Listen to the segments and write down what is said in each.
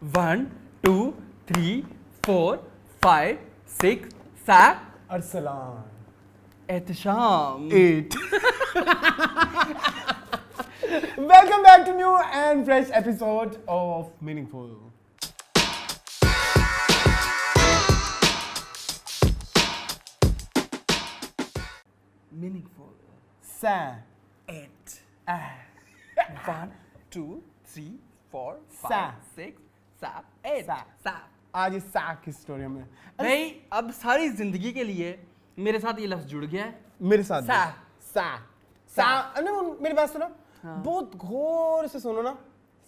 1 2 3 4 5 6 7 Arsalan Ehtesham 8 Welcome back to new and fresh episode of Meaningful. Meaningful Sa 8 1 2 3 4 Sa. 5 6 7 8 Sa. सा आज इस सा की स्टोरी में भाई अब सारी जिंदगी के लिए मेरे साथ ये लफ्ज जुड़ गया है मेरे साथ सा. सा सा अरे मेरी बात सुनो बहुत गौर से सुनो ना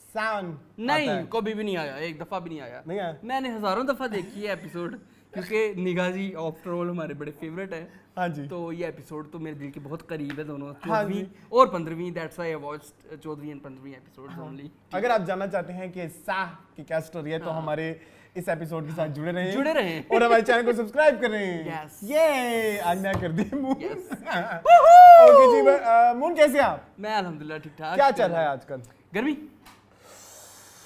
साउंड नहीं कभी भी नहीं आया, एक दफा भी नहीं आया। नहीं आया? मैंने हजारों दफा देखी है एपिसोड क्योंकि निगाह जी आफ्टर ऑल हमारे बड़े फेवरेट है। हाँ जी तो ये एपिसोड तो मेरे दिल के बहुत करीब है दोनों, हाँ 14वीं जी। और 15वीं, दैट्स व्हाई आई वॉच्ड 14वीं एंड 15वीं एपिसोड्स ओनली। अगर आप जानना चाहते हैं कि सा की क्या स्टोरी है तो हमारे इस एपिसोड के साथ जुड़े रहें और हमारे चैनल को सब्सक्राइब करें। Yes. ये आज मैं कर दी मून। Yes. ओके जी मून कैसे हैं आप? मैं अल्हम्दुलिल्लाह ठीक ठाक। क्या चल रहा है आजकल? गर्मी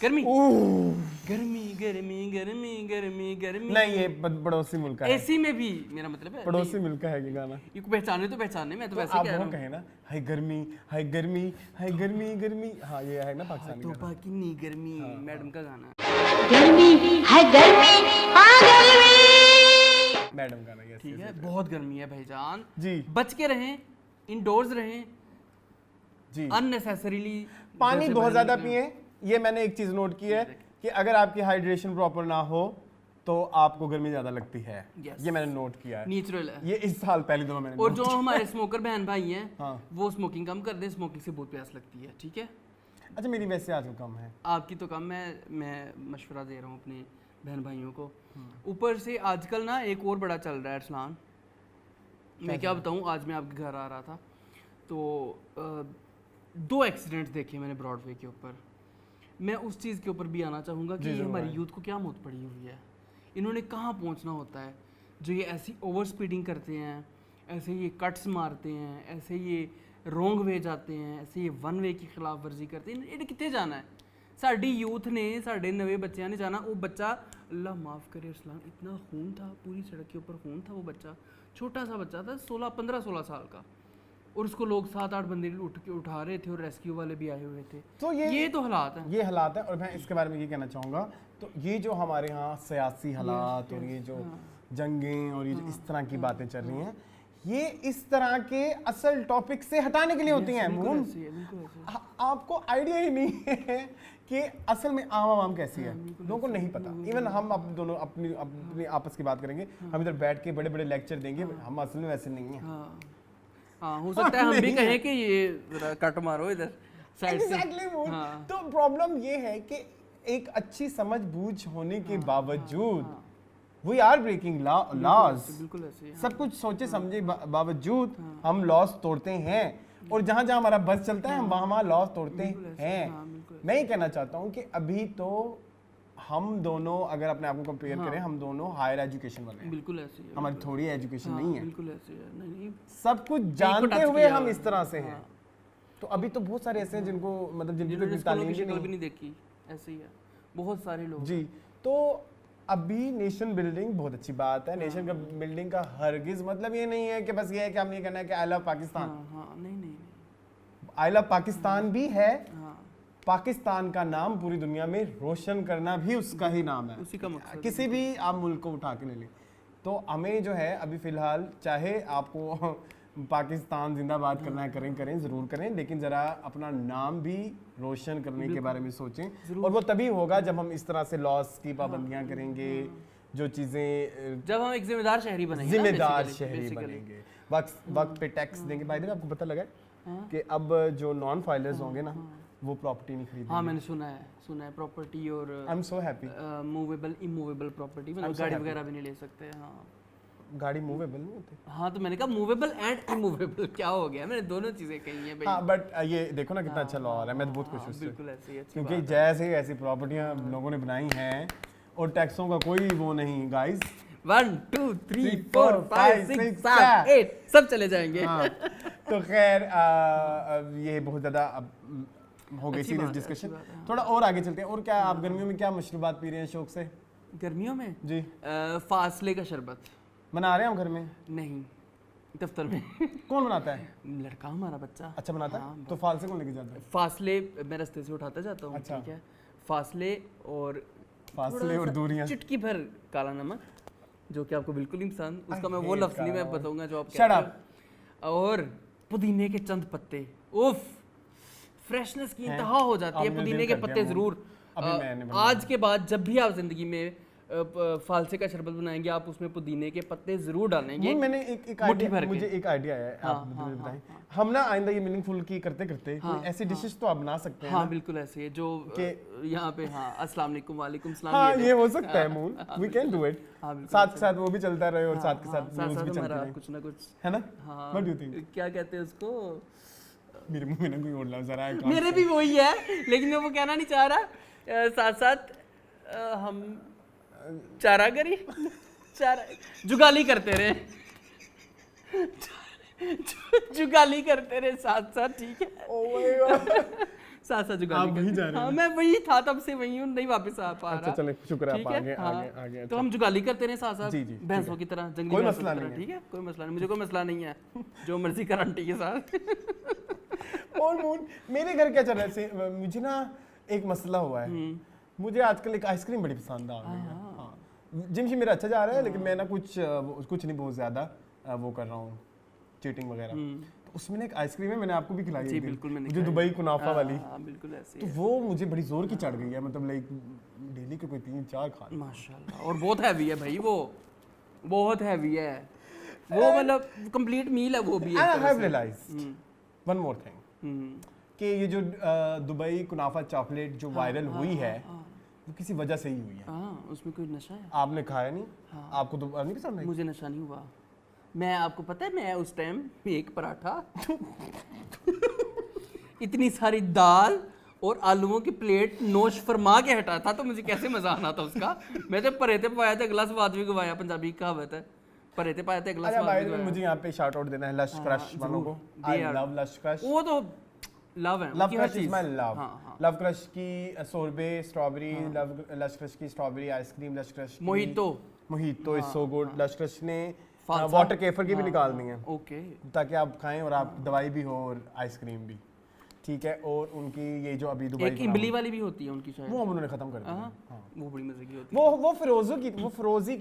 गर्मी ओह, गर्मी गर्मी गर्मी गर्मी गर्मी। नहीं ये पड़ोसी मुल्क का है। एसी में भी मेरा मतलब है पड़ोसी मुल्क का है ये गाना। ये को पहचाने तो पहचाने, मैं तो वैसे आप कह रहा वो हूँ। कहें ना हाय गर्मी हाय गर्मी हाय गर्मी गर्मी। हाँ ये है ना पाकिस्तानी तो गाना। कितनी गर्मी मैडम का गाना। गर्मी है गर्मी हाँ गर्मी। मैडम गाना ये ठीक है, बहुत गर्मी है भाईजान जी बच के रहें, इंडोर्स रहें, जी। अननेसेसरीली पानी बहुत ज्यादा पिए। ये मैंने एक चीज नोट की है कि अगर आपकी हाइड्रेशन प्रॉपर ना हो तो आपको गर्मी ज्यादा लगती है। Yes. ये मैंने नोट किया है। नेचुरल है। ये इस साल पहली दफा मैंने और note जो हमारे स्मोकर बहन भाई हैं हाँ। वो स्मोकिंग कम कर दें, स्मोकिंग से बहुत प्यास लगती है। ठीक है, अच्छा मेरी वैसे आजकल कम है। आपकी तो कम है, मैं मशवरा दे रहा हूँ अपने बहन भाइयों को। ऊपर से आजकल ना एक और बड़ा चल रहा है अरसलान, मैं क्या बताऊँ। आज मैं आपके घर आ रहा था तो 2 एक्सीडेंट्स देखे मैंने ब्रॉडवे के ऊपर। मैं उस चीज़ के ऊपर भी आना चाहूँगा कि ये हमारी यूथ को क्या मौत पड़ी हुई है, इन्होंने कहाँ पहुँचना होता है। जो ये ऐसी ओवर स्पीडिंग करते हैं, ऐसे ये कट्स मारते हैं, ऐसे ये रॉन्ग वे जाते हैं, ऐसे ये वन वे की खिलाफ वर्जी करते हैं, इन्हें कितने जाना है। साड़ी यूथ ने, साढ़े नवे बच्चों ने जाना। वो बच्चा अल्लाह माफ़ करे इस्लाम, इतना खून था पूरी सड़क के ऊपर, खून था। वो बच्चा छोटा सा बच्चा था, 15-16 साल का, और उसको लोग 7-8 बंदे उठा रहे थे और रेस्क्यू वाले भी आए हुए थे। तो ये तो हालात हैं। ये हालात है। और मैं इसके बारे में ये कहना चाहूँगा तो ये जो हमारे यहाँ सियासी हालात और ये जो जंगें और ये जो इस तरह की बातें चल रही हैं ये इस तरह के असल टॉपिक से हटाने के लिए होती हैं। मून ऐसे ही है, बिल्कुल ऐसे ही है। आपको आइडिया ही नहीं है कि असल में आवाम कैसी है, लोगों को नहीं पता। इवन हम दोनों अपनी आपस की बात करेंगे, हम इधर बैठ के बड़े बड़े लेक्चर देंगे, हम असल में वैसे नहीं है। हाँ, हो सकता है हम भी कहें कि ये जरा कट मारो इधर साइड से। Exactly, moon. हाँ। तो प्रॉब्लम ये है कि एक अच्छी समझ बूझ होने के बावजूद वी आर ब्रेकिंग लॉज। बिल्कुल ऐसे ही है। सब कुछ सोचे समझे बावजूद हम लॉस तोड़ते हैं और जहां जहां हमारा बस चलता है हम वहां लॉस तोड़ते हैं। मैं ये कहना चाहता हूं कि अभी तो हम दोनों अगर अपने आप को कंपेयर करें, हम दोनों हायर एजुकेशन वाले हैं। बिल्कुल ऐसे ही है। हमारी थोड़ी एजुकेशन नहीं है, बिल्कुल ऐसे ही है। नहीं सब कुछ को जानते touch हुए किया। हम इस तरह से हैं। तो अभी तो बहुत सारे ऐसे हैं जिनको मतलब जिनकी जिन्होंने कोई स्कूलों तालीम की भी शक्ल भी नहीं। नहीं देखी, ऐसे ही है बहुत सारे लोग। जी तो अभी नेशन बिल्डिंग बहुत अच्छी बात है। नेशन का बिल्डिंग का हरगिज मतलब ये नहीं है कि बस ये है कि हम ये कहना है कि आई लव पाकिस्तान। हाँ, नहीं, आई लव पाकिस्तान भी है, हाँ, पाकिस्तान का नाम पूरी दुनिया में रोशन करना भी उसका ही नाम है। उसी का मकसद। किसी भी आप मुल्क को उठा के ले लें तो हमें जो है अभी फिलहाल चाहे आपको पाकिस्तान जिंदाबाद करना है करें ज़रूर करें, लेकिन ज़रा अपना नाम भी रोशन करने के बारे में सोचें। और वो तभी होगा जब हम इस तरह से लॉस की पाबंदियां करेंगे, जो चीज़ें जब हम एक जिम्मेदार शहरी बनेंगे, जिम्मेदार शहरी बनेंगे, वक्त पे टैक्स देंगे। भाई देखो आपको पता लगा है कि अब जो नॉन फाइलर्स होंगे ना वो प्रॉपर्टी नहीं खरीदेंगे। हाँ, मैंने सुना है प्रॉपर्टी और I am so happy. Movable immovable property, मतलब गाड़ी वगैरह भी नहीं ले सकते। हाँ, गाड़ी मूवेबल नहीं होती। हाँ, तो मैंने कहा मूवेबल एंड इमूवेबल क्या हो गया, मैंने दोनों चीजें कही हैं भाई। हाँ बट ये देखो ना कितना अच्छा लॉ आ रहा है, मैं तो बहुत खुश हूँ उससे। बिल्कुल ऐसे ही, अच्छी क्योंकि जैसे ऐसी प्रॉपर्टियां लोगों ने बनाई हैं और टैक्सों का कोई वो नहीं गाइस। 1 2 3 4 5 6 7 8 सब चले जाएंगे। हाँ, तो खैर ये बहुत ज़्यादा हो गई अच्छी सीरियस बात है, डिस्कशन। अच्छी बात है, हाँ। थोड़ा और आगे चलते हैं। और क्या आप गर्मियों में क्या मशरूबात पी रहे हैं शौक से? गर्मियों में जी फासले का शरबत। बना रहे हैं हम घर में? नहीं, दफ्तर में। कौन बनाता है? लड़का हमारा बच्चा। अच्छा बनाता हाँ, है? तो फालसे कौन लेके जाता है? फासले मैं रास्ते से उठाता जाता हूँ, अच्छा। ठीक है। फासले और फासले थोड़ा और सा दूरियां। चुटकी भर काला नमक, जो कि आपको बिल्कुल नहीं पसंद, उसका I मैं वो hate लफ्ज़ नहीं काला मैं नमक। बताऊंगा जो आप Shut कहते हो। और पुदीने के चंद पत्ते, उफ, फ्रेशनेस की इंतहा हो जाती है। आपने पुदीने दिल के कर दिया पत्ते मुंह। ज़रूर अभी मैंने बनाया। आज के बाद जब भी आप ज़िंदगी में फालसे का शरबत बनाएंगे, आप उसमें पुदीने के पत्ते ज़रूर डालेंगे। मैंने एक मुट्ठी आइडिया, भर के। मुझे एक आइडिया है, हाँ, आप मुझे हाँ, बताएं। हाँ, हम ना आइंदा ये मीनिंगफुल की करते करते हाँ, कोई ऐसी डिशेस तो आप बना सकते हैं हाँ ना? बिल्कुल ऐसे है जो यहाँ पे, हाँ अस्सलाम वालेकुम, वालेकुम सलाम। हाँ ले। ये हो सकता है Moon, we can do it. हाँ, बिल्कुल साथ के साथ वो भी चलता रहे और साथ के हाँ, साथ न्यूज़ भी चलती हमारा रहे, कुछ ना कुछ, है ना? हाँ। What do you think? क्या कहते हैं उसको? मेरे मुंह में ना कोई और लफ्ज़ आ रहा है। मेरे भी वही है, लेकिन मैं वो कहना नहीं चाह रहा। साथ साथ हम चारागरी जुगाली करते रहे। जुगाली करते रहे साथ साथ, ठीक है। Oh my God. साथ साथ जुगाली आप वहीं करते- जा रहे हो हाँ मैं वही था, तब से वही हूँ, नहीं वापस आ पा रहा। अच्छा चलें, शुक्र है ठीक आप है, आगे हाँ। आगे आगे। तो हम जुगाली करते रहे साथ साथ, जी, जी, ठीक भैंसों है। की तरह, जंगली कोई भैंसों मसला की तरह, नहीं है। ठीक है, कोई मसला नहीं, मुझे कोई मसला नहीं है। जो मर्जी कर आंटी के साथ। और मून मेरे घर क्या चल रहा है से, मुझे ना एक मसला हुआ है। मुझे आजकल एक आइसक्रीम बड़ी पसंद आ गई है। हाँ, जिम मेरा अच्छा जा रहा है, लेकिन मैं ना कुछ नहीं बहुत ज़्यादा वो कर रहा हूँ, चीटिंग वगैरह। तो उसमें ना एक आइसक्रीम है, मैंने आपको भी खिलाई जी एक दिन, बिल्कुल, मैंने जो दुबई कुनाफा वाली। हाँ बिल्कुल ऐसे तो ही है। वो मुझे बड़ी जोर की चढ़ गई है, मतलब लाइक डेली के कोई 3-4 खा लूं। माशाल्लाह, और बहुत हैवी है भाई, वो बहुत हैवी है वो, मतलब कंप्लीट मील है वो भी एक आई तरह हैव से। रियलाइज्ड वन मोर थिंग हम्म, कि ये जो दुबई कुनाफा चॉकलेट जो वायरल हुई है, वो किसी वजह से ही हुई है। हाँ उसमें कोई नशा है। आपने खाया नहीं? आपको तो नहीं पसंद है? मुझे नशा नहीं हुआ। मैं, आपको पता है, मैं उस टाइम एक पराठा इतनी सारी दाल और आलूओं की प्लेट नोश फरमा के हटा था, तो मुझे कैसे मजा आना था उसका। मैं तो परे थे पाया थे, अगला स्वाद भी गवाया, पंजाबी कहावत है, परे थे पाया थे, अगला अच्छा स्वाद भाई भी गवाया। मुझे यहाँ पे शाउट आउट देना है लश क्रश वालों को। They I are- love lush crush. वो तो लव है, लव उनकी हर क्रश इज चीज़। My love. हाँ, हाँ। लव क्रश की sorbet strawberry, love lush crush की strawberry ice cream, lush crush mojito. Mojito is so good. Lush crush ने फालसा। वाटर केफर की भी निकालनी है, ओके, ताकि आप खाएं और आप दवाई भी हो और आइसक्रीम भी, ठीक है। और उनकी ये जो अभी दुबई एक इमली वाली भी होती है उनकी शायद। वो उन्होंने खत्म कर दिया। हाँ, हाँ। वो बड़ी मजे की होती है। वो फिरोजी की थी।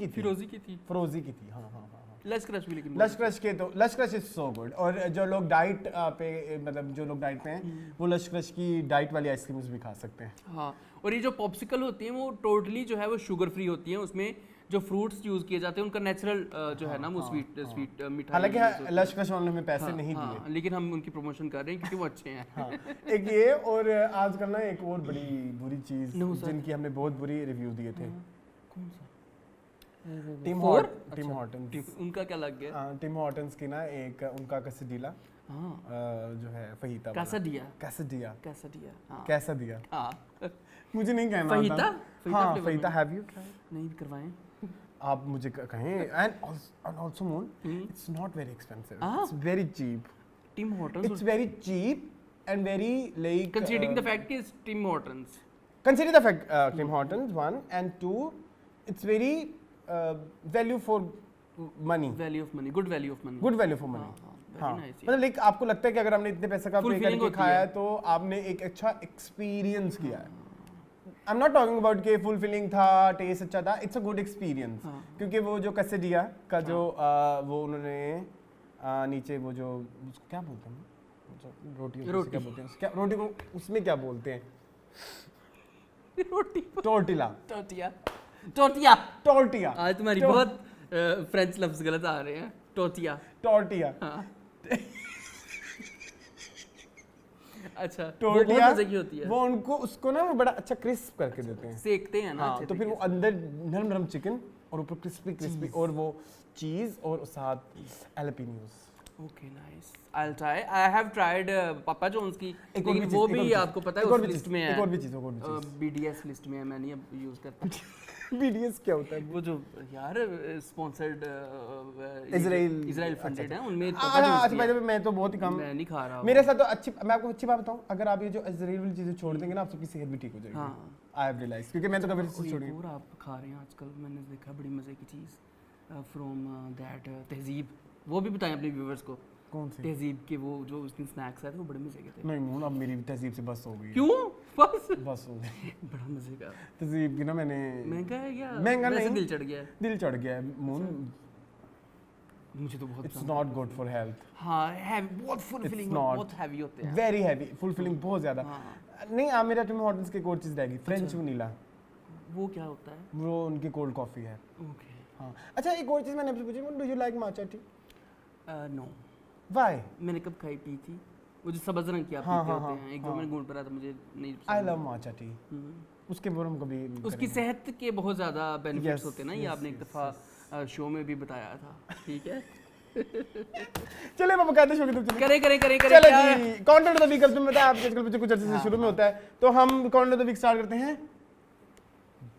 फिरोजी की थी। फिरोजी की थी, हाँ हाँ हाँ। लश क्रश भी, लेकिन लश क्रश के तो lush crush is so good. और जो लोग डाइट पे, मतलब जो लोग डाइट पे हैं, वो लश क्रश की डाइट वाली आइसक्रीम्स भी खा सकते हैं। हाँ, और ये जो पॉप्सिकल होती हैं वो टोटली जो है वो शुगर फ्री होती हैं। उसमें जो फ्रूट्स यूज किए जाते हैं उनका नेचुरल जो है ना वो स्वीट मिठाई हालांकि use होती है। लश क्रश वालों ने हमें पैसे नहीं हाँ, दिए। लेकिन हम उनकी प्रमोशन कर रहे हैं क्योंकि वो अच्छे हैं। हाँ, एक ये, और आजकल ना एक और बड़ी बुरी चीज No, sir. जिनकी हमने बहुत बुरी रिव्यू दिए थे, कौन सा? Tim Four? हॉर्टन्स। उनका क्या लग गया? टिम हॉर्टन्स की ना एक उनका कैसेडिला हाँ, जो है फहीता वाला। कैसाडिया। कैसेडिया कैसाडिया, हाँ। कैसा दिया? हाँ, मुझे नहीं कहना फहीता? आता। फहीता हाँ flavor फहीता, में? Have you tried? नहीं करवाएं। आप मुझे कहें, and also moon, it's not very expensive, हाँ। It's very cheap, Tim it's Hortons, very cheap and very like considering the fact कि Tim Hortons, consider the fact Tim Hortons, one, and two, it's very value for money, value of money, good value of money. good value for money. हाँ, हाँ, very nice, मतलब like आपको लगता है कि अगर हमने इतने पैसे का पे Fulfilling करके होती खाया है। है तो आपने एक अच्छा एक्सपीरियंस किया है। I am not talking about कि फुलफिलिंग था, टेस्ट अच्छा था, इट्स अ गुड एक्सपीरियंस। हाँ। क्योंकि वो जो कैसेडिया का जो वो उन्होंने नीचे वो जो उसको क्या बोलते हैं, रोटी क्या रोटी। बोलते हैं, क्या रोटी को उसमें क्या बोलते हैं, रोटी, टोर्टिला, टोटिया, टोटिया। टोर्टिया, आज तुम्हारी तो- बहुत फ्रेंच लफ्ज गलत आ रहे हैं। टोटिया। टोर्टिया, हाँ। अच्छा, वो टोर्टिया, बहुत मजे की होती है। वो उनको उसको ना वो बड़ा अच्छा क्रिस्प करके देते हैं। सेकते हैं ना हाँ, अच्छे तो फिर वो तरीके अंदर नरम नरम चिकन और ऊपर क्रिस्पी और वो चीज और साथ एलपिनियोस। से। Okay, nice, I will try. I have tried पापा जोन्स की, एक और लेकिन भी वो चीज़, भी एक और भी आपको चीज़, पता है एक और उस भी लिस्ट चीज़, में है। एक और भी चीज़, एक और भी चीज़। बीडीएस लिस्ट में है, मैं नहीं अब यूज करता। BDS क्या होता है? वो जो यार स्पॉन्सर्ड इजराइल फंडेड है उनमें अच्छा भाई मैं तो बहुत ही कम मैं नहीं खा रहा मेरे साथ तो अच्छी मैं आपको अच्छी बात बताऊं अगर आप ये जो इजराइल वाली चीजें छोड़ देंगे ना आप सबकी सेहत भी ठीक हो जाएगी हाँ। आई हैव रियलाइज क्योंकि मैं तो कभी कोई छोड़ी और आप खा रहे हैं आजकल मैंने देखा बड़ी मज़े की चीज़ फ्रॉम दैट तहजीब वो भी बताएं अपने व्यूअर्स को कौन सी तहजीब के वो जो उसमें स्नैक्स आए थे वो बड़े मज़े के थे नहीं मून अब मेरी तहजीब से बस हो गई क्यों बस हो गई बड़ा मज़े का तहजीब की ना मैंने महंगा है क्या महंगा वैसे नहीं। दिल चढ़ गया है दिल चढ़ गया है मून मुझे तो बहुत इट्स पसंद नॉट गुड फॉर हेल्थ हाँ हैवी बहुत फुलफिलिंग not. बहुत हैवी होते हैं वेरी हैवी फुलफिलिंग बहुत ज्यादा हाँ। नहीं आप मेरा तुम्हें हॉटल्स की एक और चीज रहेगी फ्रेंच वनीला वो क्या होता है वो उनकी कोल्ड कॉफी है ओके हाँ अच्छा एक और चीज मैंने आपसे पूछी do you like matcha tea know why मैंने कब खाई पी थी वो जो सब्ज रंग की आप हाँ, पीते हाँ, होते हाँ, हैं एक दो हाँ। मैंने घूंट पर आया था मुझे नहीं आई पसंद। लव माचा टी उसके बारे में कभी उसकी सेहत के बहुत ज़्यादा बेनिफिट्स Yes, होते हैं ना ये yes, आपने एक दफ़ा शो में भी बताया था ठीक है चले मैं बकायदे शो की तरफ चले करें चलो क्या जी कंटेंट ऑफ द वीक अब तुम्हें बताया आपके आजकल बच्चे कुछ अर्से से शुरू में होता है तो हम content of the week start करते हैं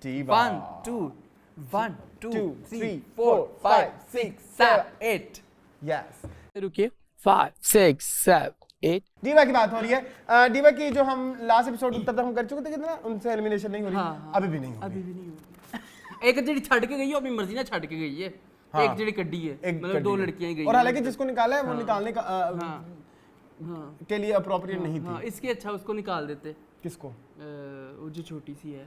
डीवा 1 2 2 3 3 4 5 6 7 8 यस रुकिए 5 6 7 8 डीवा की बात हो रही है डीवा की जो हम लास्ट एपिसोड तब तक हम कर चुके थे कितना उनसे एलिमिनेशन नहीं हो रही हाँ, अभी भी नहीं हो अभी भी नहीं हुई एक ਜਿਹੜੀ ਛੱਡ ਕੇ ਗਈ ਹੈ अपनी मर्जी ਨਾਲ ਛੱਡ ਕੇ ਗਈ ਹੈ एक ਜਿਹੜੀ ਕੱਢੀ ਹੈ एक मतलब दो लड़कियां ही गई और हैं। हालांकि जिसको निकाला है वो निकालने का हाँ के लिए अप्रोप्रिएट नहीं थी हाँ इसके अच्छा उसको निकाल देते किसको वो जो छोटी सी है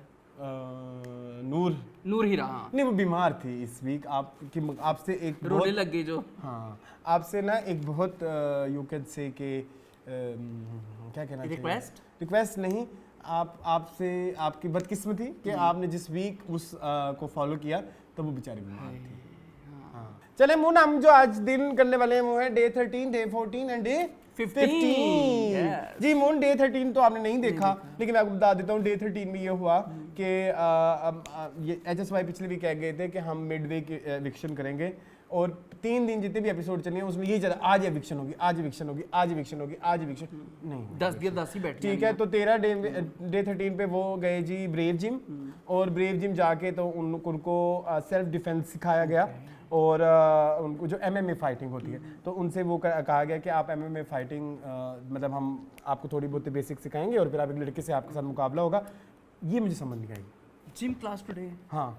नूर नूर हीरा हाँ नहीं वो बीमार थी इस वीक आपसे एक रोने बहुत लग गई जो हाँ आपसे ना एक बहुत यू कैन से के क्या कहना चाहिए रिक्वेस्ट नहीं आपसे आपकी बदकिस्मती कि आपने जिस वीक उस को फॉलो किया तो वो बेचारी बीमार थी हाँ चले मून हम जो आज दिन करने वाले हैं वो है day 13 day 14 and day 15 yes. जी मून डे 13 तो आपने नहीं देखा लेकिन मैं आपको बता देता हूँ डे 13 में ये हुआ कि ये HSY पिछले वीक कह गए थे कि हम मिड वीक एविक्शन करेंगे और 3 दिन जितने भी एपिसोड चले हैं उसमें यही चला आज एविक्शन होगी आज एविक्शन होगी आज एविक्शन होगी आज एविक्शन नहीं हुई। 10 दिया 10 ही बैठ ठीक है तो 13 डे 13 पे वो गए जी ब्रेव जिम और ब्रेव जिम जाके तो उनको सेल्फ डिफेंस सिखाया गया और उनको जो MMA फाइटिंग होती है तो उनसे वो कहा गया कि आप MMA फाइटिंग मतलब हम आपको थोड़ी बहुत बेसिक सिखाएंगे और फिर आप एक लड़के से आपके साथ मुकाबला होगा ये मुझे समझ नहीं आएगी जिम क्लास टुडे हाँ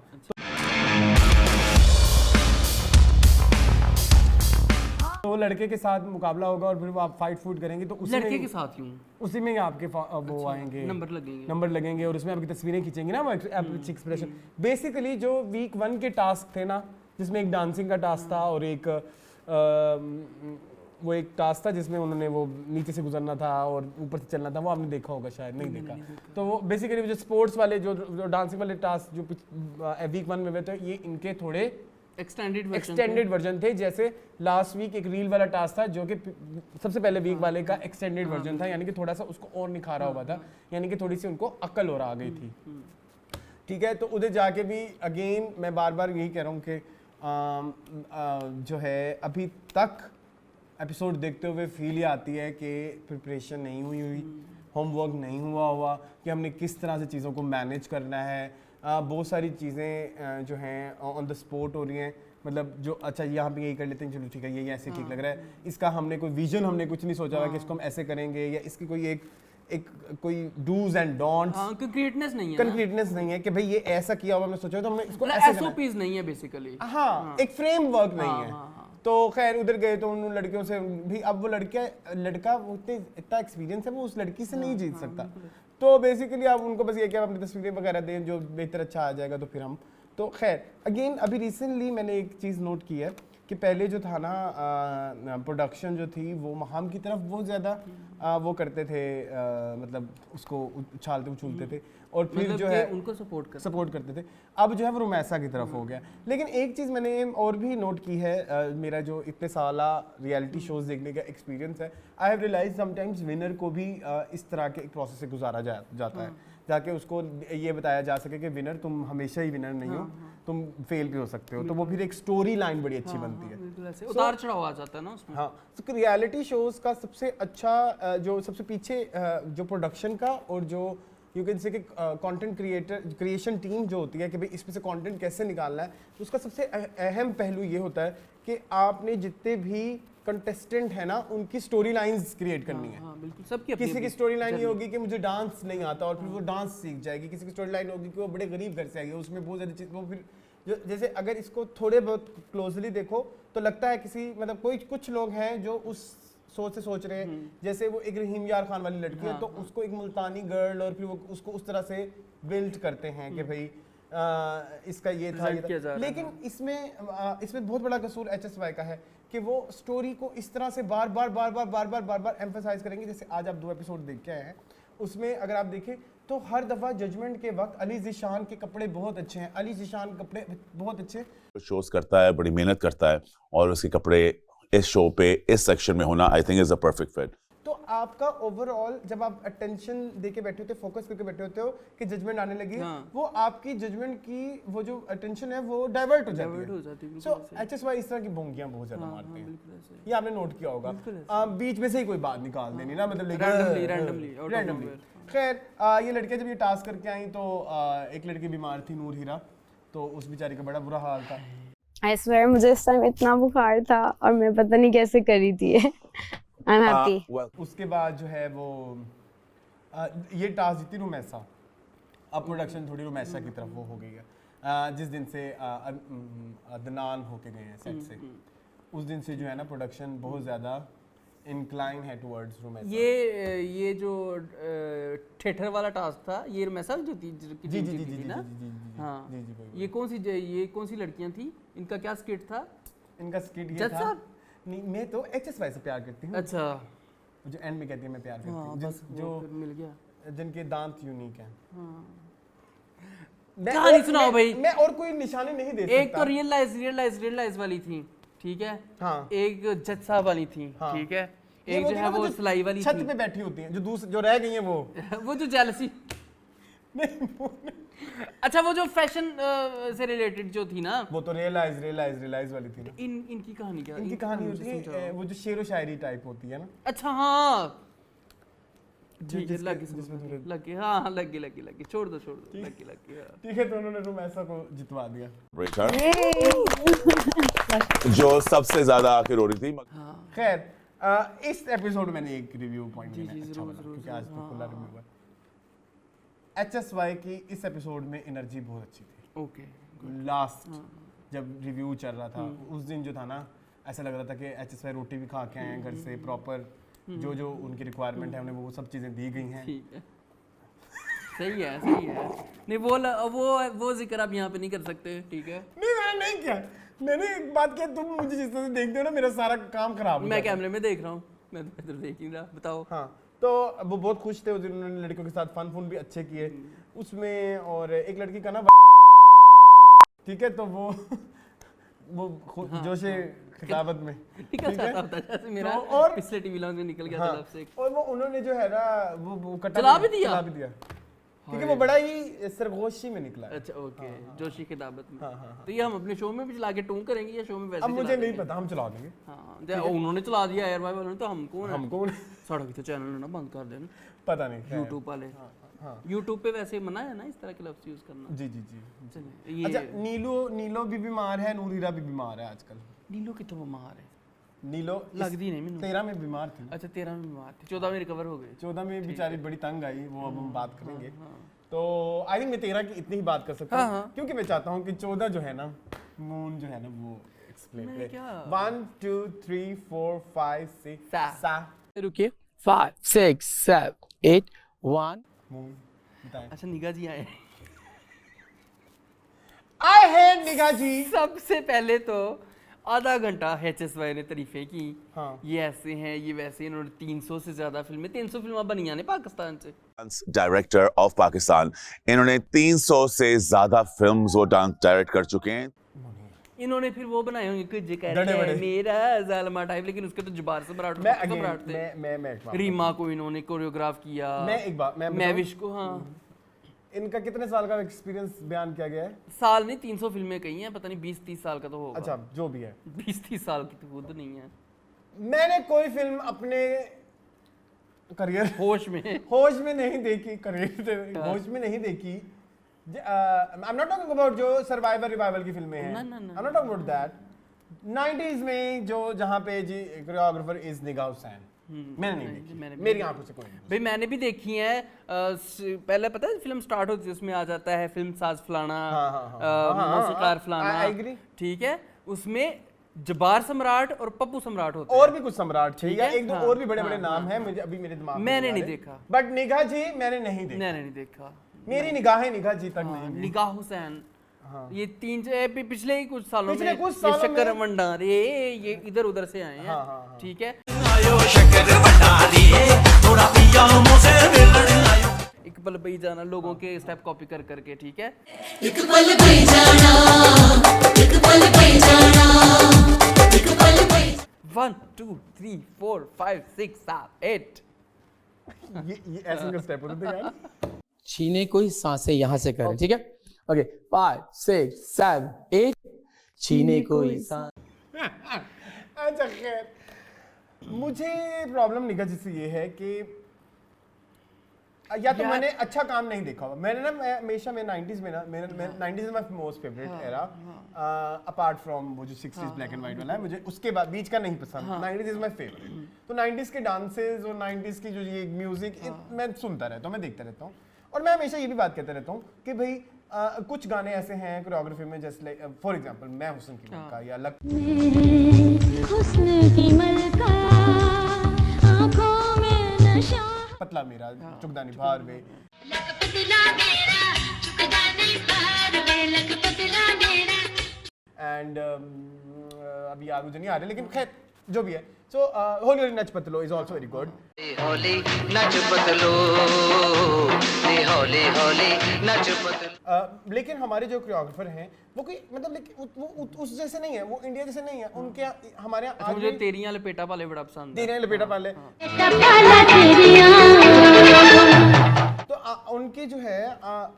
तो वो लड़के के साथ मुकाबला होगा और फिर वो आप फाइट फूट करेंगे तो उसी लड़के में के साथ यूं उसी में ही आपके वो आएंगे नंबर लगेंगे और उसमें आपकी तस्वीरें खींचेंगे ना वो एक्सप्रेशन बेसिकली जो वीक 1 के टास्क थे ना जिसमें एक डांसिंग का टास्क था और एक वो एक टास्क था जिसमें उन्होंने वो नीचे से गुजरना था और ऊपर से चलना था वो आपने देखा होगा शायद नहीं देखा तो वो बेसिकली जो स्पोर्ट्स वाले जो डांसिंग वाले टास्क जो वीक 1 में हुए थे ये इनके थोड़े एक्सटेंडेड वर्जन थे जैसे लास्ट वीक एक रील वाला टास्क था जो कि सबसे पहले वीक वाले का एक्सटेंडेड वर्जन था यानी कि थोड़ा सा उसको और निखारा हुआ था यानी कि थोड़ी सी उनको अक्ल और आ गई थी ठीक है तो उधर जाके भी अगेन मैं बार बार यही कह रहा हूँ कि जो है अभी तक एपिसोड देखते हुए फील ये आती है कि प्रिपरेशन नहीं हुई होमवर्क नहीं हुआ कि हमने किस तरह से चीज़ों को मैनेज करना है बहुत सारी चीज़ें जो हैं ऑन द स्पॉट हो रही हैं मतलब जो अच्छा यहाँ पे यही कर लेते हैं चलो ठीक है ये ऐसे ठीक लग रहा है इसका हमने कोई विजन हमने कुछ नहीं सोचा हुआ कि इसको हम ऐसे करेंगे या इसकी कोई एक कोई डूज एंड डोंट्स कंक्रीटनेस नहीं है कंक्रीटनेस नहीं है कि भाई ये ऐसा किया हुआ हमने सोचा तो हमने इसको ऐसे एसओपीज नहीं है बेसिकली हाँ एक फ्रेमवर्क नहीं है तो खैर उधर गए तो उन लड़कियों से भी अब वो लड़का इतना एक्सपीरियंस है वो उस लड़की से नहीं जीत सकता तो बेसिकली आप उनको बस ये कि आप अपनी तस्वीरें वगैरह दें जो बेहतर अच्छा आ जाएगा तो फिर हम तो खैर अगेन अभी रिसेंटली मैंने एक चीज़ नोट की है कि पहले जो था ना प्रोडक्शन जो थी वो हम की तरफ बहुत ज़्यादा वो करते थे मतलब उसको उछालते उछूलते थे और फिर मतलब जो है उनको सपोर्ट करते थे अब जो है वो रोमैसा की तरफ हो गया लेकिन एक चीज़ मैंने और भी नोट की है मेरा जो इतने साला रियलिटी शोज देखने का एक्सपीरियंस है I have realise sometimes winner को भी इस तरह के एक प्रोसेस से गुजारा जाता है ताकि उसको ये बताया जा सके कि विनर तुम हमेशा ही विनर नहीं हो तुम फेल भी हो सकते हो तो वो फिर एक स्टोरी लाइन बड़ी अच्छी बनती है उतार चढ़ाव आ जाता है ना उसमें हाँ तो रियलिटी शोज का सबसे अच्छा जो सबसे पीछे जो प्रोडक्शन का और जो यू कैन से कि कंटेंट क्रिएशन टीम जो होती है कि भाई इसमें से कंटेंट कैसे निकालना है, तो उसका सबसे अहम पहलू ये होता है कि आपने जितने भी कंटेस्टेंट है ना उनकी स्टोरी लाइंस क्रिएट करनी है। हाँ बिल्कुल, सबकी किसी की स्टोरी लाइन ये होगी कि मुझे डांस नहीं आता और फिर वो डांस सीख जाएगी, किसी की स्टोरी लाइन होगी कि वो बड़े गरीब घर से आएगी, उसमें बहुत ज़्यादा चीज़ वो फिर जैसे अगर इसको थोड़े बहुत क्लोजली देखो तो लगता है किसी मतलब कोई कुछ लोग हैं जो उस सोच से सोच रहे हैं, जैसे वो एक रहीम यार खान वाली लड़की है तो उसको एक मुल्तानी गर्ल और फिर वो उसको उस तरह से बिल्ड करते हैं कि भाई इसका ये था, लेकिन इसमें बहुत बड़ा कसूर HSY का है कि वो स्टोरी को इस तरह से बार बार एम्फसाइज करेंगे। जैसे आज आप 2 एपिसोड देख के आए हैं, उसमें अगर आप देखें तो हर दफ़ा जजमेंट के वक्त अली ज़ीशान के कपड़े बहुत अच्छे हैं, अली ज़ीशान कपड़े बहुत अच्छे शोज करता है, बड़ी मेहनत करता है और उसके कपड़े इस शो पे इस सेक्शन में होना I think is a perfect fit. तो आपका ओवरऑल जब आप अटेंशन देके बैठे होते हो, फोकस करके बैठे होते हो कि जजमेंट आने लगी, वो आपकी जजमेंट की वो जो अटेंशन है वो डाइवर्ट हो जाती है। सो HSY इस तरह की भोंगियां बहुत ज्यादा मारते हैं, ये आपने नोट किया होगा। बीच में से ही कोई बात निकाल देनी ना, मतलब रैंडमली। खैर ये लड़कियां जब ये टास्क करके आई तो एक लड़की बीमार थी, नूर हीरा, तो उस बेचारी का बड़ा बुरा हाल था। आई स्वेयर मुझे इस टाइम इतना बुखार था और मैं पता नहीं कैसे करी थी ये। I am happy. उसके बाद जो है वो ये टास्क जीती रुमैसा। अब प्रोडक्शन थोड़ी रुमैसा की तरफ वो हो गई है। जिस दिन से अदनान होके गए हैं सेट से, उस दिन से जो है ना प्रोडक्शन बहुत ज़्यादा इंक्लाइन है टुवर्ड्स रुमैसा। ये जो थिएटर वाला टास्क था ये रुमैसा जो थी जी ना। हाँ ये कौन सी लड़कियां थी, इनका क्या स्किट था? इनका स्किट ये जज था, साहब? नहीं मैं तो HSY से प्यार करती हूँ। अच्छा, जो एंड में कहती है मैं प्यार करती हाँ, हूँ, बस जो वो फिर मिल गया। जिनके दांत यूनिक हैं। कहानी सुनाओ भाई। मैं और कोई निशानी नहीं दे सकता। एक तो रियलाइज वाली थी, ठीक है। हाँ। एक जज साहब वाली थी, ठीक है। एक जो है वो सिलाई वाली छत पे बैठी होती हैं, जो रह गई हैं वो वो जो जेलसी अच्छा वो जो फैशन से रिलेटेड जो थी ना, वो तो रियलाइज वाली थी ना। इनकी कहानी क्या? इनकी कहानी होती है वो जो शेरो शायरी टाइप होती है ना। अच्छा हाँ ठीक है, लगी हाँ लगी छोड़ दो लगी हाँ। ठीक है, तो उन्होंने रुमैसा को जितवा दिया। जो सबसे ज्यादा आखिर हो रही थी। खैर इस एपिसोड में मैंने एक रिव्यू पॉइंट लेना है, अच्छा वाला, क्योंकि आज तो खुला रिव्यू है। HSY की इस एपिसोड में एनर्जी बहुत अच्छी थी। ओके, लास्ट जब रिव्यू चल रहा था उस दिन जो था ना, ऐसा लग रहा था कि HSY रोटी भी खा के आए हैं घर से, प्रॉपर जो उनकी रिक्वायरमेंट है उन्हें वो सब चीज़ें दी गई हैं। ठीक है, सही है। नहीं वो जिक्र आप यहाँ पे नहीं कर सकते, ठीक है। नहीं मैंने नहीं किया, मैंने एक बात किया, तुम मुझे जिस तरह से देखते हो ना मेरा सारा काम खराब हो मैं जाता है। कैमरे में देख रहा हूँ, मैं तो इधर देख नहीं रहा। बताओ। हाँ, तो वो बहुत खुश थे उस दिन, उन्होंने लड़कियों के साथ फन भी अच्छे किए उसमें। और एक लड़की का ना ठीक है, तो वो जोशे खिताबत में ठीक है, जैसे मेरा तो और पिछले टीवी लॉन्च में निकल गया हाँ, था लफ्ज़ एक। और वो उन्होंने जो है ना वो चला भी दिया। क्योंकि वो बड़ा ही सरगोशी में निकला है। अच्छा ओके, जोशी की दावत में। हाँ। तो ये हम अपने शो में भी चला के टून करेंगे या शो में वैसे अब मुझे नहीं पता, हम चला देंगे। हाँ उन्होंने चला दिया यार भाई वालों ने, तो हम कौन है? हमको साढ़ा भी तो चैनल ना बंद कर देना, पता नहीं। यूट्यूब वाले। यूट्यूब पे वैसे मना है ना इस तरह के लफ्ज़ यूज करना। जी चलिए ये अच्छा, नीलो भी बीमार है, नूर हीरा भी बीमार है आजकल। नीलो कितना बीमार है? नीलो लगती नहीं मैंने। 13 में बीमार थी। अच्छा 13 में बीमार थी, 14 में रिकवर हो गई। 14 में बेचारी बड़ी तंग आई, वो अब हम बात करेंगे। तो आई थिंक मैं 13 की इतनी ही बात कर सकता हूँ, क्योंकि मैं चाहता हूँ कि 14 जो है ना, मून जो है ना, वो एक्सप्लेन करे। 1 2 3 4 5 6 रुकिए 5 6 7 8 1 मून बताएं। अच्छा निगाह जी आए। आए हैं निगाह जी। सबसे पहले तो आधा घंटा HSY ने तारीफें की। हाँ। ये ऐसे हैं, ये वैसे, इन्होंने 300 से ज्यादा फिल्में, 300 फिल्में बनी हैं पाकिस्तान से। डायरेक्टर ऑफ पाकिस्तान, इन्होंने 300 से ज्यादा फिल्म्स वो डायरेक्ट कर चुके हैं। इन्होंने फिर वो बनाए होंगे कुछ मेरा ज़ालिमा टाइप, लेकिन उसके तो जुबार से मराठ थे। मैं रीमा को इन्होंने कोरियोग्राफ किया। मैविश को। हाँ, इनका कितने साल का एक्सपीरियंस बयान किया गया है? साल नहीं, 300 फिल्में कही हैं, पता नहीं 20-30 साल का तो होगा। अच्छा, जो भी है 20-30 साल की तो खुद नहीं है। मैंने कोई फिल्म अपने करियर होश में होश में नहीं देखी, करियर होश में नहीं देखी। I am not talking about जो सर्वाइवर रिवाइवल की फिल्में हैं, I am not talking about that. 90s में जो जहां पे जी कोरियोग्राफर इज निगाह हुसैन, मैंने नहीं देखी, मेरी आंखों से कोई नहीं। भाई मैंने भी देखी है। पहले पता है फिल्म स्टार्ट होती है उसमें आ जाता है फिल्म साज फलाना, मौसीकार फलाना, I agree। ठीक है। उसमें जबार सम्राट और पप्पू सम्राट होते और भी कुछ सम्राट थे, या है? एक दो हाँ, और भी बड़े बड़े हाँ, नाम हैं, मुझे अभी मेरे दिमाग में मैंने आ नहीं रहे। देखा। बट निगाह जी मैंने नहीं देखा, मैंने नहीं देखा। मेरी निगाहें निगाह जी तक नहीं। निगाह हुसैन ये पिछले ही कुछ सालों पिछले में कुछ ये सालों शक्कर में- भंडार ये इधर उधर से आए हैं, हाँ, हाँ, हाँ। ठीक है। एक पल बई जाना लोगों के स्टेप कॉपी कर करके, ठीक है। एक पल बह जाना, एक पल बह जाना, एक पल बह 1 2 3 4 5 6 7 8 ये ऐसे स्टेप होते थे यार। छीने कोई सांसें यहाँ से करें, ठीक है। ओके 5 6 7 8 छीने कोई सांस। अच्छा खैर, मुझे प्रॉब्लम निगाह जी से ये है कि या तो मैंने अच्छा काम नहीं देखा हुआ। मैंने ना मैं हमेशा मैं 90s में ना मेरा 90s is my most favourite era, apart from वो जो 60s ब्लैक एंड व्हाइट वाला है, मुझे उसके बाद बीच का नहीं पसंद। 90s is my favourite. तो 90s के डांसेस और 90s की जो ये म्यूजिक मैं सुनता रहता हूँ, मैं देखता रहता हूँ। और मैं हमेशा ये भी बात कहता रहता हूँ कि भाई कुछ गाने ऐसे हैं कोरियोग्राफी में, जैसे लाइक फॉर एग्जांपल मैं हुस्न की मलका या लक हुस्न की मलका आंखों में नशा पतला मेरा चुगदानी भार वे, लक पतला मेरा चुकदानी पार वे लक पतला मेरा। एंड अभी याद मुझे नहीं आ रहा, लेकिन खैर जो भी है। सो होली होली नच पतलो इज आल्सो वेरी गुड। होली नच पतलो, होली होली नच पतलो। लेकिन हमारे जो कोरियोग्राफर हैं वो कोई मतलब वो उस जैसे नहीं है, वो इंडिया जैसे नहीं है। उनके हमारे यहाँ आज मुझे तेरियां लपेटा वाले बड़ा पसंद है। तेरे लपेटा पाले, पाला तेरियां तो उनके जो है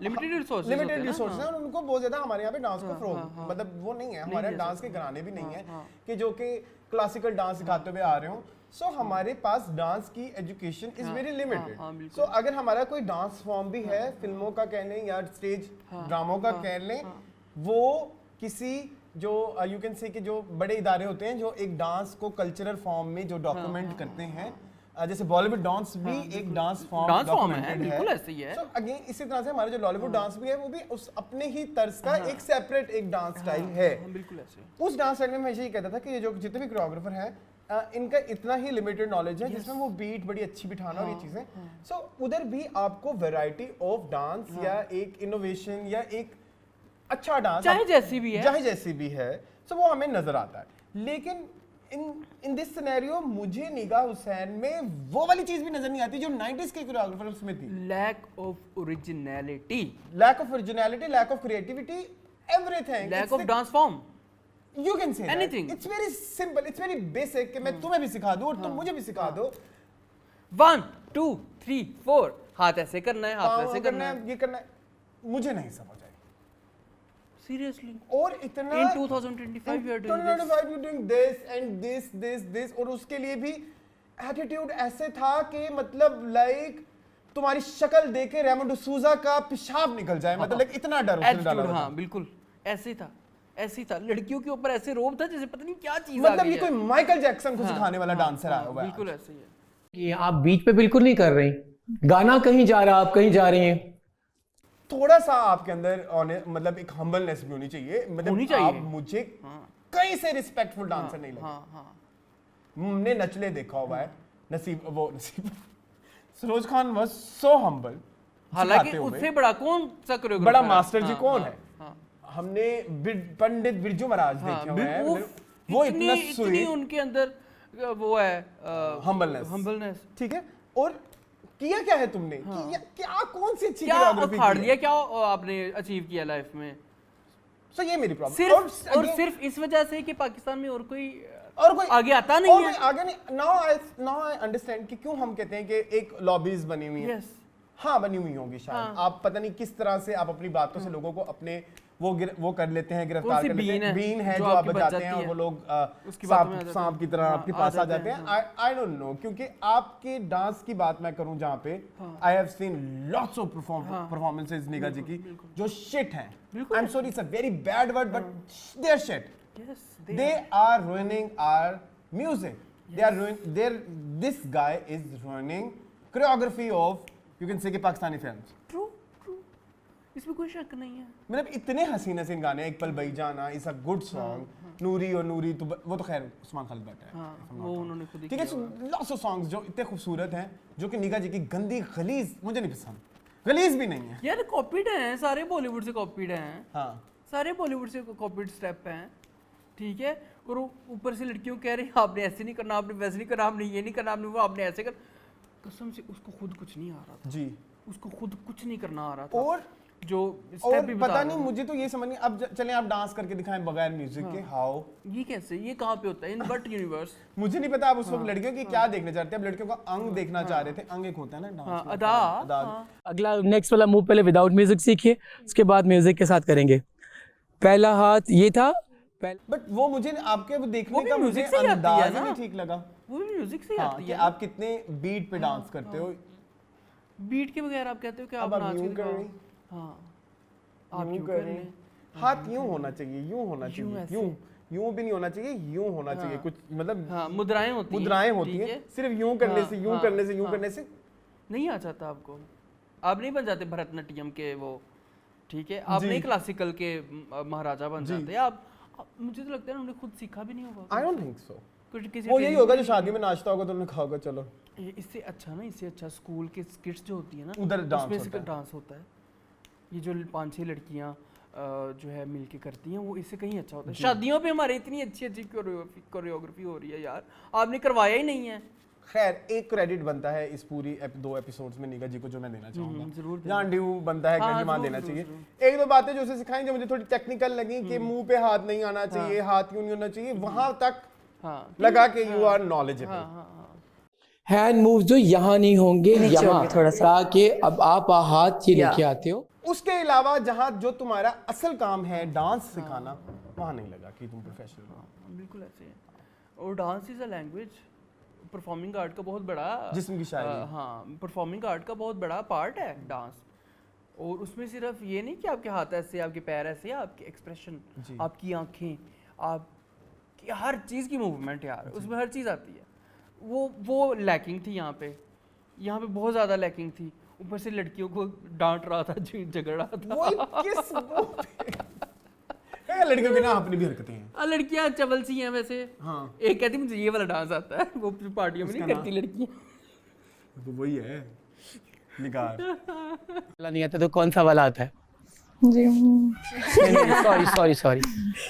लिमिटेड रिसोर्सेज लिमिटेड रिसोर्सेज हैं, और उनको बहुत ज्यादा हमारे यहाँ पे डांस को फ्रो मतलब वो नहीं है, हमारे यहाँ डांस के घराने भी नहीं है कि जो कि क्लासिकल डांस सिखाते हुए आ रहे हो। सो हमारे पास डांस की एजुकेशन इज वेरी लिमिटेड। सो अगर हमारा कोई डांस फॉर्म भी है, फिल्मों का कह लें या स्टेज ड्रामों का कह लें, वो किसी जो यू कैन से कि जो बड़े इदारे होते हैं जो एक डांस को कल्चरल फॉर्म में जो डॉक्यूमेंट करते हैं, जैसे बॉलीवुड डांस भी एक डांस फॉर्म है, बिल्कुल ऐसे ही है। So, again, इसी तरह से हमारे जो लॉलीवुड डांस भी है वो भी उस अपने ही तर्ज का एक सेपरेट एक डांस स्टाइल है। बिल्कुल ऐसे। उस डांस स्टाइल में मैं यही कहता था कि ये जो जितने भी कोरियोग्राफर हैं इनका इतना ही लिमिटेड नॉलेज है जिसमें वो बीट बड़ी अच्छी बिठाना और ये चीजें। सो उधर भी आपको वैरायटी ऑफ डांस या एक इनोवेशन या एक अच्छा डांस चाहे जैसी भी है, चाहे जैसी भी है, सो वो हमें नजर आता है। लेकिन इन दिस सिनेरियो मुझे निगाह हुसैन में वो वाली चीज भी नजर नहीं आती जो 90s के कोरियोग्राफर्स में थी। Lack of originality, lack of originality, lack of creativity, everything, lack of dance form, you can say Anything. It's very simple, it's very basic कि मैं तुम्हें भी सिखा दूं और तुम मुझे भी सिखा दो। 1 2 3 4 हाथ ऐसे करना है, हाथ वैसे करना है। ये करना है, मुझे नहीं समझ आई। सीरियसली और इतना in 2025 we are doing this. 2025 you doing this and this और उसके लिए भी एटीट्यूड ऐसे था कि मतलब लाइक तुम्हारी शक्ल देख के रेमो डिसूजा का पेशाब निकल जाए, मतलब लाइक इतना डर उसने डाला एटीट्यूड, था। हाँ बिल्कुल ऐसे ही था, ऐसे ही था। लड़कियों के ऊपर ऐसे रोब था जैसे पता नहीं क्या चीज मतलब ये कोई माइकल जैक्सन को सिखाने वाला डांसर आया हुआ है। बिल्कुल ऐसे ही है। ये आप बीच पे बिल्कुल नहीं कर रही, गाना कहीं जा रहा, आप कहीं जा रही हैं। थोड़ा सा आपके अंदर मतलब एक हम्बलनेस भी होनी चाहिए, मतलब होनी चाहिए। आप मुझे कहीं से रिस्पेक्टफुल डांसर नहीं लगे। हमने नचले देखा हुआ है, नसीब Saroj Khan was so humble. हालांकि उससे बड़ा कौन सा कोरियोग्राफर बड़ा है? मास्टर जी हाँ, कौन हाँ, है? हाँ। हमने पंडित बिरजू महाराज देखे हुए हैं, वो इतना इतनी स्वीट उनके अंदर वो है हम्बलनेस, ठीक है। और किया क्या है तुमने, क्या कौन सी अच्छी क्या कोरियोग्राफी उखाड़ की दिया, है? क्या आपने अचीव किया लाइफ में? सो ये मेरी प्रॉब्लम। सिर्फ और सिर्फ इस वजह से कि पाकिस्तान में और कोई आगे आता और नहीं कोई है। आगे नहीं। नाउ आई अंडरस्टैंड कि क्यों हम कहते हैं कि एक लॉबीज बनी हुई है। Yes. हाँ बनी हुई होगी शायद, आप पता नहीं किस तरह से आप अपनी बातों से लोगों को अपने वो कर लेते हैं, गिरफ्तार कौन सी कर लेते बीन हैं। है? बीन है जो जो आप आपके बचाते बच हैं जाती और है। वो लोग उसकी बातों में आ सांप जाते सांप हैं। की तरह हाँ, आपके आ पास आ जाते जाते हैं, हैं। आई डोंट नो, क्योंकि आपके डांस की बात मैं करूं जहाँ पे I have seen lots of performances निगा जी की जो शिट हैं। I am sorry, it's a very bad word but they are shit. Yes, They are ruining our music. This guy is ruining choreography of, you can say, कि Pakistani films. True, true. इसमें कोई शक नहीं है। मतलब इतने हसीन हसीन गाने, एक पल बई जाना इज अ गुड सॉन्ग, नूरी और नूरी तो वो तो खैर उस्मान खालिद बैठा है, हाँ, वो उन्होंने खुद ही ठीक है। लॉट्स ऑफ सॉन्ग्स जो इतने खूबसूरत हैं, जो कि निगा जी की गंदी गलीज मुझे नहीं पसंद, गलीज भी नहीं है। यार कॉपीड हैं, सारे बॉलीवुड से कॉपीड हैं, हाँ, सारे बॉलीवुड से कॉपीड स्टेप हैं, ठीक है। और ऊपर से लड़कियों कह रही आपने ऐसे नहीं करना, आपने वैसे नहीं करना, आपने ये नहीं करना, आपने वो, आपने ऐसे कर। कसम से उसको खुद कुछ नहीं आ रहा था जी। उसको खुद कुछ नहीं करना आ रहा था। और जो और स्टेप भी बता पता रहा नहीं, था। मुझे तो ये समझ नहीं, अब चलें आप डांस करके दिखाएं बगैर म्यूजिक के, हाउ? ये कैसे, ये कहाँ पे होता है इन बट यूनिवर्स? मुझे नहीं पता आप उस वक्त लड़कियों की क्या देखना चाहते हैं। अब लड़कियों का अंग देखना चाह रहे थे, अंग एक होता है ना डांस हाँ, में, अदा, अदा। हाँ। अगला नेक्स्ट वाला मूव पहले विदाउट म्यूजिक सीखिए, उसके बाद म्यूजिक के साथ करेंगे। पहला हाथ ये था, बट वो मुझे आपके वो वो देखने भी का मुझे म्यूजिक से ही आती है अंदाज ही ना। नहीं ठीक लगा। वो भी म्यूजिक से ही हाँ, आती कि है। आप कितने बीट पे डांस करते हो। बीट के बगैर आप कहते हो कि आप अब आप नाच यूं के कर दिखाओ। रही, हाँ, आप यूं यूं कर कर रही, लें। हाथ यूं होना चाहिए, यूं होना यूं चाहिए, ऐसे। यूं यूं भी नहीं होना चाहिए, यूं होना चाहिए कुछ, मतलब हाँ, मुद्राएं होती हैं, मुद्राएं होती ठीक हैं। है? सिर्फ यूं करने हाँ, से, यूं हाँ, करने से, यूं हाँ। करने से नहीं आ जाता आपको, आप नहीं बन जाते भरतनाट्यम के वो, ठीक है। आप जी। नहीं क्लासिकल के महाराजा बन जी। जाते आप मुझे तो लगता है उन्होंने खुद सीखा भी नहीं होगा। I don't think so. कुछ किसी वो यही ट्रेनिंग होगा में जो शादी में नाचता होगा तो उन्होंने कहा होगा चलो इससे अच्छा ना, इससे अच्छा स्कूल के स्किट्स जो होती है ना, उधर डांस उसमें होता से है। डांस होता है। ये जो 5-6 लड़कियां जो है मिलके करती हैं, वो इससे कहीं अच्छा होता है। शादियों पे हमारे इतनी अच्छी अच्छी कोरियोग्राफी हो रही है यार, आपने करवाया ही नहीं है। खैर, एक क्रेडिट बनता है इस पूरी 2 एपिसोड्स में निगा जी को जो मैं देना चाहूंगा। जरूर देना। जहाँ ड्यू बनता है, हाँ, गंजमान जरूर, देना जरूर, चाहिए। एक दो बातें जो उसे सिखाई जो मुझे थोड़ी टेक्निकल लगी कि मुंह पे हाथ नहीं आना चाहिए, हाथ यूं नहीं होना चाहिए, वहां तक हाँ, लगा के यू आर नॉलेजेबल। हाँ, हाँ, हाँ। हैंड मूव जो यहाँ नहीं होंगे, यहाँ थोड़ा सा। ताकि अब आप हाथ ये लेके आते हो। उसके अलावा जहाँ जो तुम्हारा असल काम है डांस सिखाना, वहां नहीं लगा कि तुम प्रोफेशनल हो। बिल्कुल ऐसे है। और dance is a language, performing art का बहुत बड़ा जिस्म की शायरी। हाँ, परफॉर्मिंग आर्ट का बहुत बड़ा पार्ट है डांस। और उसमें सिर्फ ये नहीं कि आपके हाथ ऐसे, आपके पैर ऐसे, आपके एक्सप्रेशन, आपकी आंखें, आपकी हर चीज़ की मूवमेंट यार, उसमें हर चीज़ आती है। वो लैकिंग थी यहाँ पे बहुत ज़्यादा लैकिंग थी। ऊपर से लड़कियों को डांट रहा था, झगड़ रहा था। वो किस लड़कियों की ना अपनी भी हरकतें हैं। लड़कियां चवल सी हैं वैसे। हाँ। एक कहती मुझे ये वाला डांस आता है, वो पार्टियों में नहीं उसका करती लड़कियां। तो वही है निगार। वाला नहीं आता तो कौन सा वाला आता है? जी सॉरी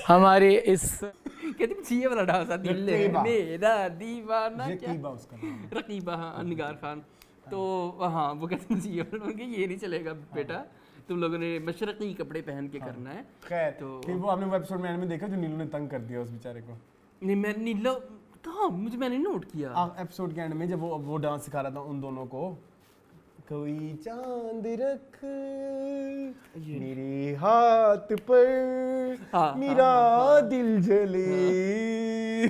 हमारे इस कहती मुझे ये वाला डांस आता है, रकीबा। मेरा दीवाना क्या, रकीबा उसका नाम है। रकीबा, हाँ, निगार खान। तो हाँ, वो कहती मुझे ये वाला, उनके ये नहीं चलेगा बेटा, तुम लोगों ने मशरकी कपड़े पहन के करना है। खैर, तो- फिर वो आपने वो एपिसोड में देखा जो नीलू ने तंग कर दिया उस बेचारे को। नहीं, मैं नीलो कहाँ, मैंने नोट किया। एपिसोड के एंड में जब वो डांस सिखा रहा था उन दोनों को, कोई चांद रख मेरे हाथ पर, हाँ, मेरा दिल जले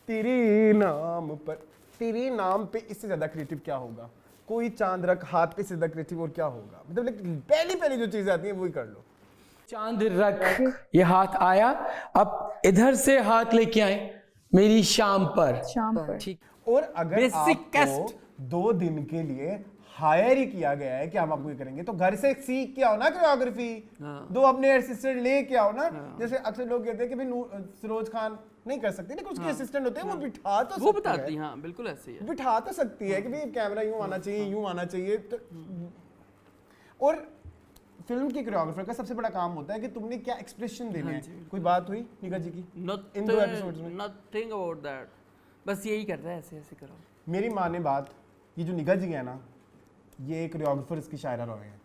तेरे नाम पर। तेरे नाम पे इससे ज्यादा क्रिएटिव क्या होगा? कोई चांद रख हाथ पे, से ज्यादा क्रिएटिव और क्या होगा? मतलब पहली जो चीजें आती हैं वही कर लो। चांद रख, ये हाथ आया, अब इधर से हाथ लेके आए मेरी शाम पर। ठीक। और अगर Basic आपको 2 दिन के लिए हायर ही किया गया है कि हम आपको ये करेंगे, तो घर से सीख के आओ ना कोरियोग्राफी। 2 अपने असिस्टेंट लेके आओ ना। जैसे अक्सर लोग कहते हैं कि भाई सरोज खान नहीं कर सकती, लेकिन उसके असिस्टेंट होते हैं, वो बिठा तो वो सकती है। बताती, हाँ बिल्कुल ऐसे ही है। बिठा तो सकती है कि भाई कैमरा यूं आना चाहिए, यूं आना चाहिए। तो और फिल्म के कोरियोग्राफर का सबसे बड़ा काम होता है कि तुमने क्या एक्सप्रेशन देने हैं। कोई बात हुई निगा जी की इन 2 एपिसोड्स में? नथिंग अबाउट दैट, बस यही करता है, ऐसे ऐसे करो। मेरी माँ ने बात, ये जो निगा जी है ना, ये कोरियोग्राफर इसकी शायरा रॉय है।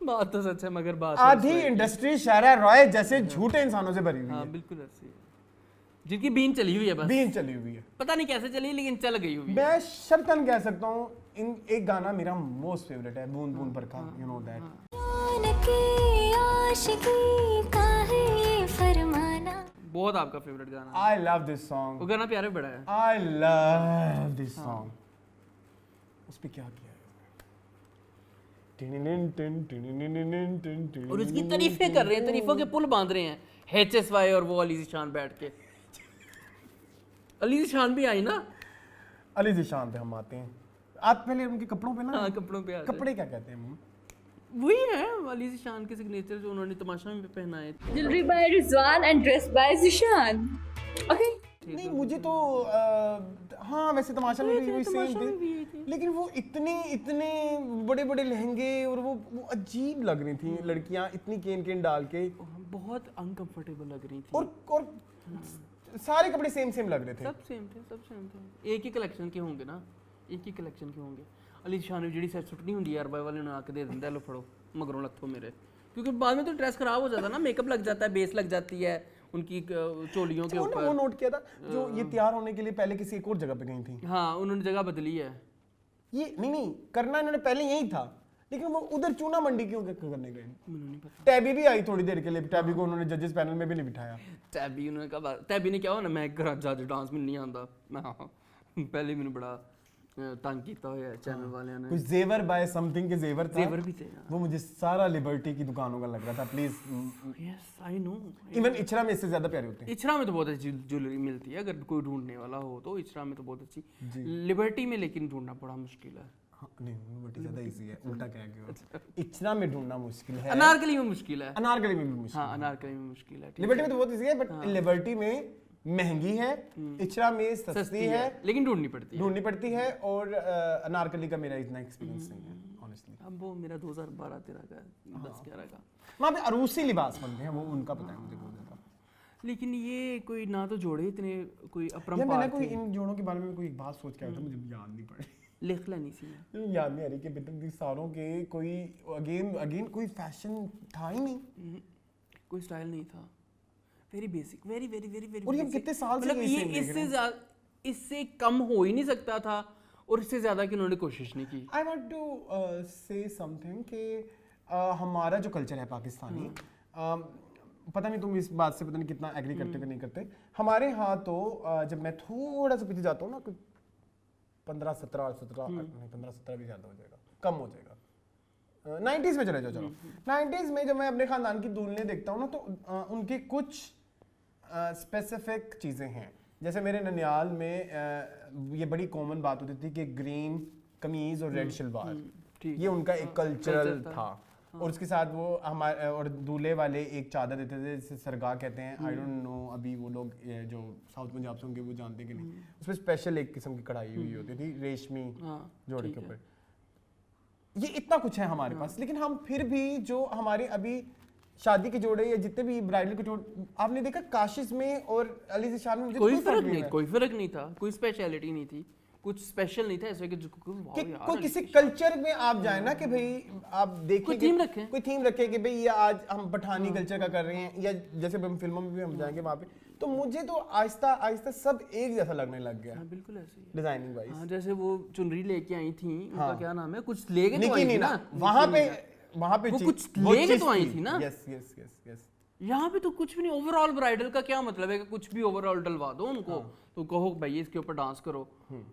बात तो सच है, मगर बात आधी इंडस्ट्री शायरा रॉय जैसे झूठे इंसानों से भरी हुई हाँ है। बिल्कुल ऐसे ही है, जिनकी बीन चली हुई है बस, बीन चली हुई है। पता नहीं कैसे चली, लेकिन चल गई हुई है। मैं शर्तन कह सकता हूँ एक गाना मेरा मोस्ट फेवरेट है, बूंद बूंद बरखा, यू नो दैट। बहुत आपका फेवरेट गाना है। आई लव दिस सॉन्ग, वो गाना प्यारे बड़ा है। I love this song. उस पे क्या किया है, और उसकी तारीफें कर रहे हैं, तारीफों के पुल बांध रहे हैं HSY और वो अली ज़ीशान बैठ के। अली ज़ीशान भी आई ना। अली ज़ीशान पे हम आते हैं। आप पहले उनके कपड़ों पे ना, हाँ, कपड़ों पे आ जाए। कपड़े क्या कहते हैं मम्मी? वही है अली ज़ीशान के सिग्नेचर जो उन्होंने तमाशा में पहनाए थे। Jewelry by Rizwan and dress by Zishan. Okay. नहीं मुझे तो हाँ वैसे तमाशा में भी वही सेम थी, लेकिन वो इतने बड़े बड़े लहंगे और वो अजीब लग रही थी लड़कियां, इतनी केन डाल के बहुत अनकंफर्टेबल लग रही थी। और सारे कपड़े सेम लग रहे थे। सब सेम थे। एक ही कलेक्शन के होंगे ना, एक ही कलेक्शन के होंगे। अली ज़ीशान ने ਜਿਹੜੀ ਸੈਟ ਸੁੱਟਣੀ ਹੁੰਦੀ ਹੈ ਅਰਬਾਈ ਵਾਲੇ ਨੂੰ ਆ ਕੇ ਦੇ ਦਿੰਦਾ लो फड़ो मगरों लत्थों मेरे, क्योंकि बाद में तो ड्रेस खराब हो जाता है ना, मेकअप लग जाता है, बेस लग जाती है उनकी चोलियों के ऊपर। वो नोट किया था जो ये तैयार होने के लिए पहले किसी एक और जगह पे गई थी। हाँ उन्होंने जगह बदली है। ये नहीं करना इन्होंने पहले यही था, लेकिन वो उधर चूना मंडी क्यों करने गए? मुझे नहीं पता। टैबी भी आई थोड़ी देर के लिए, टैबी को उन्होंने जजेस पैनल में भी नहीं बिठाया। टैबी उन्होंने कहा, टैबी ने क्या होना, मैं घर जज डांस में नहीं आंदा मैं पहले मैंने बड़ा तंग किया हुआ है चैनल वालियां ने। कुछ जेवर बाय समथिंग के जेवर था, जेवर भी थे। वो मुझे सारा लिबर्टी की दुकानों का लग रहा था। Please yes I know, even Ichhra में इससे ज्यादा प्यारे होते हैं। इचरा में तो बहुत अच्छी ज्वेलरी मिलती है, अगर कोई ढूंढने वाला हो तो इचरा में तो बहुत अच्छी। लिबर्टी में लेकिन ढूंढना बड़ा मुश्किल है। हाँ, नहीं लिबर्टी ज्यादा इजी है, उल्टा कह गया। इचरा में ढूंढना मुश्किल है, अनारकली में मुश्किल है। अनारकली में भी मुश्किल। हाँ अनारकली में मुश्किल है। लिबर्टी में तो बहुत इजी है, बट लिबर्टी में महंगी है, इचरा में सस्ती है, लेकिन ढूंढनी पड़ती है। और अनारकली का मेरा इतना एक्सपीरियंस नहीं है ऑनेस्टली। अब वो मेरा 2012-13 का 10-11 का, वहाँ पे अरूसी लिबास बनते हैं, वो उनका पता है मुझे बहुत ज्यादा। लेकिन ये कोई ना तो जोड़े इतने कोई यार अपरंपार मैंने कोई थे। इन जोड़ों के बारे में कोई एक बात सोच के आया था, मुझे याद नहीं पड़ी। लिख लेनी सी मैं। याद नहीं आ रही कि बितने सालों के कोई अगेन कोई फैशन था ही नहीं, कोई स्टाइल नहीं था। Very basic, very very very very. और ये कितने साल से मतलब ये ये same देख रहे हैं? इससे कम हो ही नहीं सकता था, और इससे ज्यादा की उन्होंने कोशिश नहीं की। I want to say something कि हमारा जो कल्चर है पाकिस्तानी, पता नहीं तुम इस बात से पता नहीं कितना एग्री करते हो कि नहीं करते। हमारे यहाँ तो जब मैं थोड़ा सा पीछे जाता हूँ ना, 15-17 नहीं 15-17 भी ज़्यादा हो जाएगा, कम हो जाएगा, 90s में चले जाओ। चलो 90s में जब मैं अपने ख़ानदान की दूल्हें देखता हूँ ना, तो उनकी कुछ स्पेसिफिक चीज़ें हैं। जैसे मेरे ननियाल में ये बड़ी कॉमन बात होती थी कि ग्रीन कमीज़ और रेड शलवार, ये उनका एक कल्चरल था। और उसके साथ वो हमारे और दूल्हे वाले एक चादर देते थे जिसे सरगा कहते हैं। आई डोंट नो अभी वो लोग जो साउथ पंजाब से होंगे वो जानते कि नहीं, उसमें स्पेशल एक किस्म की कढ़ाई हुई होती थी रेशमी जोड़े के ऊपर। ये इतना कुछ है हमारे पास, लेकिन हम फिर भी जो हमारे अभी शादी के जोड़े या जितने भी ब्राइडल के जोड़े आपने देखा, काशिश में और अली ज़ीशान में कोई फर्क नहीं था, कोई स्पेशलिटी नहीं थी, कुछ स्पेशल नहीं था ऐसे कि कोई किसी कल्चर में आप जाए ना कि भाई आप देखिए कोई थीम रखे कि भाई ये आज हम पठानी कल्चर का कर रहे हैं, या जैसे हम फिल्मों में भी हम जाएंगे वहाँ पे, तो मुझे तो आहिस्ता आहिस्ता सब एक जैसा लगने लग गया। बिल्कुल ऐसे ही डिजाइनिंग वाइज। हाँ, जैसे वो चुनरी लेके आई थी, उनका क्या नाम है, कुछ लेके तो आई थी ना वहाँ पे वो कुछ लेके तो आई थी ना। यस यहाँ पे तो कुछ भी नहीं। ओवरऑल ब्राइडल का क्या मतलब है कि कुछ भी ओवरऑल डलवा दो उनको, तो कहो भाई इसके ऊपर डांस करो।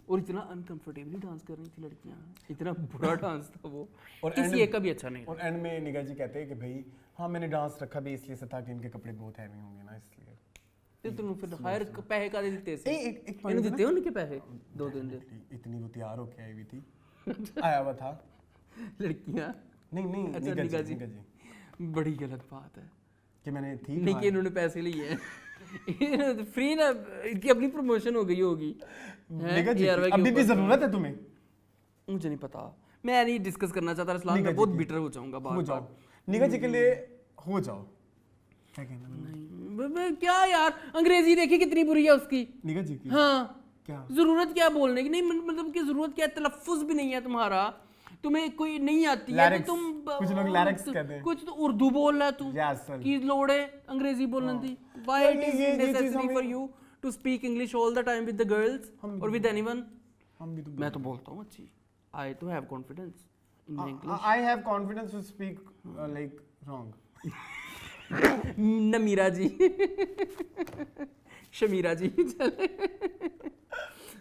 और इतना अनकंफर्टेबली डांस कर रही थी लड़कियां, इतना बुरा डांस था वो, और किसी एक का भी अच्छा नहीं। और एंड में निगा जी कहते हैं कि भाई हाँ मैंने डांस रखा भी इसलिए से था कि इनके कपड़े बहुत हैवी होंगे ना, इसलिए। तो तुम फिर हायर पैसे का देते से इन्हें देते हो उनके पैसे 2 दिन दे। इतनी वो तैयार होके आई हुई थी, आया हुआ था लड़कियां। नहीं अच्छा निगा जी, बड़ी गलत बात है कि मैंने थी नहीं कि इन्होंने पैसे लिए हैं फ्री ना, इनकी अपनी प्रमोशन हो गई होगी। अभी भी जरूरत है तुम्हें? मुझे नहीं पता, मैं नहीं डिस्कस करना चाहता इस्लाम में, बहुत बिटर हो जाऊंगा बार-बार। निगा जी के लिए हो जाओ, क्या कहना? नहीं क्या यार, अंग्रेजी देखी कितनी बुरी है उसकी निगा जी की। हाँ क्या जरूरत क्या बोलने की, नहीं मतलब की जरूरत क्या, तलफ्फुज भी नहीं है तुम्हारा, तुम्हें कोई नहीं आती है तो तुम कुछ लोग लैरिक्स कहते हैं, कुछ तो उर्दू बोल रहा है तू की लोड़ है अंग्रेजी बोलने दी। Why it is necessary for you to speak English all the time with the girls और विद एनीवन? मैं तो बोलता हूँ अच्छी, I to have confidence in my English. I have confidence to speak like wrong. Namira जी शमीरा जी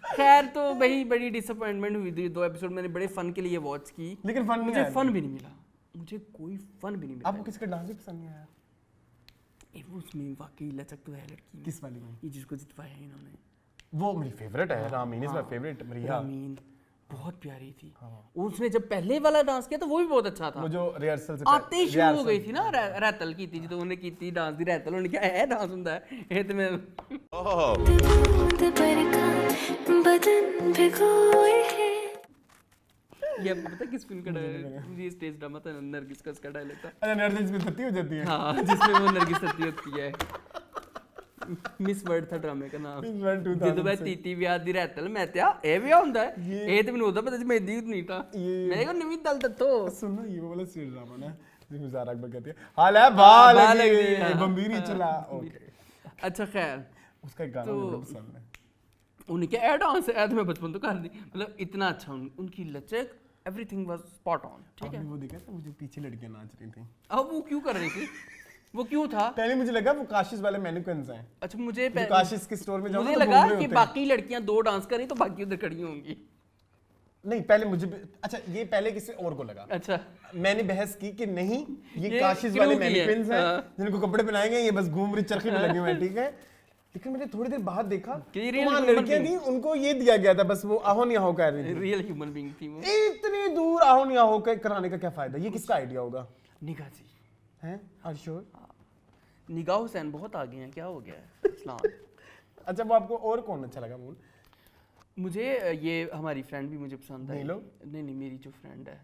खैर तो भाई बड़ी डिसअपॉइंटमेंट हुई थी 2 एपिसोड मैंने बड़े फन के लिए वॉच की लेकिन फन नहीं मुझे आया। फन भी नहीं मिला मुझे कोई फन भी नहीं मिला आपको किसका डांस भी पसंद नहीं आया? वो उसमें वाकई लचक तो है लड़की में। किस वाली में? ये जिसको जितवाया है इन्होंने वो मेरी फेवरेट है, रामीन इज माय फेवरेट, मरिया। रामीन बहुत प्यारी थी उसने जब पहले वाला डांस किया तो वो भी बहुत अच्छा था वो जो रिहर्सल से आते ही शुरू हो गई थी ना रैतल की थी जो उन्होंने की थी डांस दी रैतल उन्होंने क्या है डांस ਹੁੰਦਾ है ये तो मैं Oh. बदन भिगोए है ये पता किस फिल्म का डायलॉग ये स्टेज ड्रामा था नरगिस का उसका डायलॉग था अच्छा नर्गिस में सती हो जाती है। हाँ जिसमें वो नरगिस सती होती है मिस वर्ड था ड्रामे का नाम Miss World 2006 ਜਦੋਂ ਮੈਂ ਤੀਤੀ ਵਿਆਹ ਦੀ ਰਹਿਤਲ ਮੈਂ ਤੇ ਇਹ ਵਿਆਹ ਹੁੰਦਾ ਹੈ ਇਹ ਤੇ ਮੈਨੂੰ ਉਹਦਾ ਪਤਾ ਸੀ ਮੈਂ ਦੀ ਨਹੀਂ ਤਾਂ ਮੈਂ ਕਿਹਾ ਨਵੀਂ ਦਲ ਦੱਸੋ सुनो ये वाला स्टेज ड्रामा ना जिसमें ज़ारा अकबर कहती है हाल है बाल बाल लगी लगी, हाँ। बम्बीरी चला ओके अच्छा खैर उसका एक गाना मुझे बड़ा पसंद है। उन्हें क्या ए डांस है तो मैं बचपन तो कर दी मतलब इतना अच्छा उनकी लचक एवरीथिंग वाज स्पॉट ऑन ठीक है आपने वो देखा था मुझे पीछे लड़कियां नाच रही थी। अब वो क्यों कर रही थी वो क्यों था पहले मुझे लगा वो काशिश वाले मैनिक्विन्स हैं। अच्छा मुझे जो काशिश के स्टोर में जाओ मुझे ना तो लगा घूम रहे कि होते हैं। बाकी लड़कियां 2 डांस कर रही तो बाकी उधर खड़ी होंगी नहीं पहले मुझे अच्छा ये पहले किसी और को लगा। अच्छा मैंने बहस की कि नहीं ये ये काशिश क्यों वाले की है? मैनिक्विन्स हैं हाँ। जिनको कपड़े पहनाएंगे ये बस घूम रही चरखी पे लगे हुए हैं ठीक है। लेकिन मैंने थोड़ी देर बाद देखा कि ये तो real वहाँ human लड़कियां थी being। उनको ये दिया गया था बस वो आहो नहीं आहो कर रही थी। रियल ह्यूमन बीइंग थी वो इतनी दूर आहो नहीं आहो कराने का क्या फायदा? ये किसका आइडिया होगा? निगाह जी हैं आर श्योर? निगाह हुसैन बहुत आगे हैं क्या हो गया है इस्लाम अच्छा वो आपको और कौन अच्छा लगा मून? मुझे ये हमारी फ्रेंड भी मुझे पसंद है नीलो? नहीं मेरी जो फ्रेंड है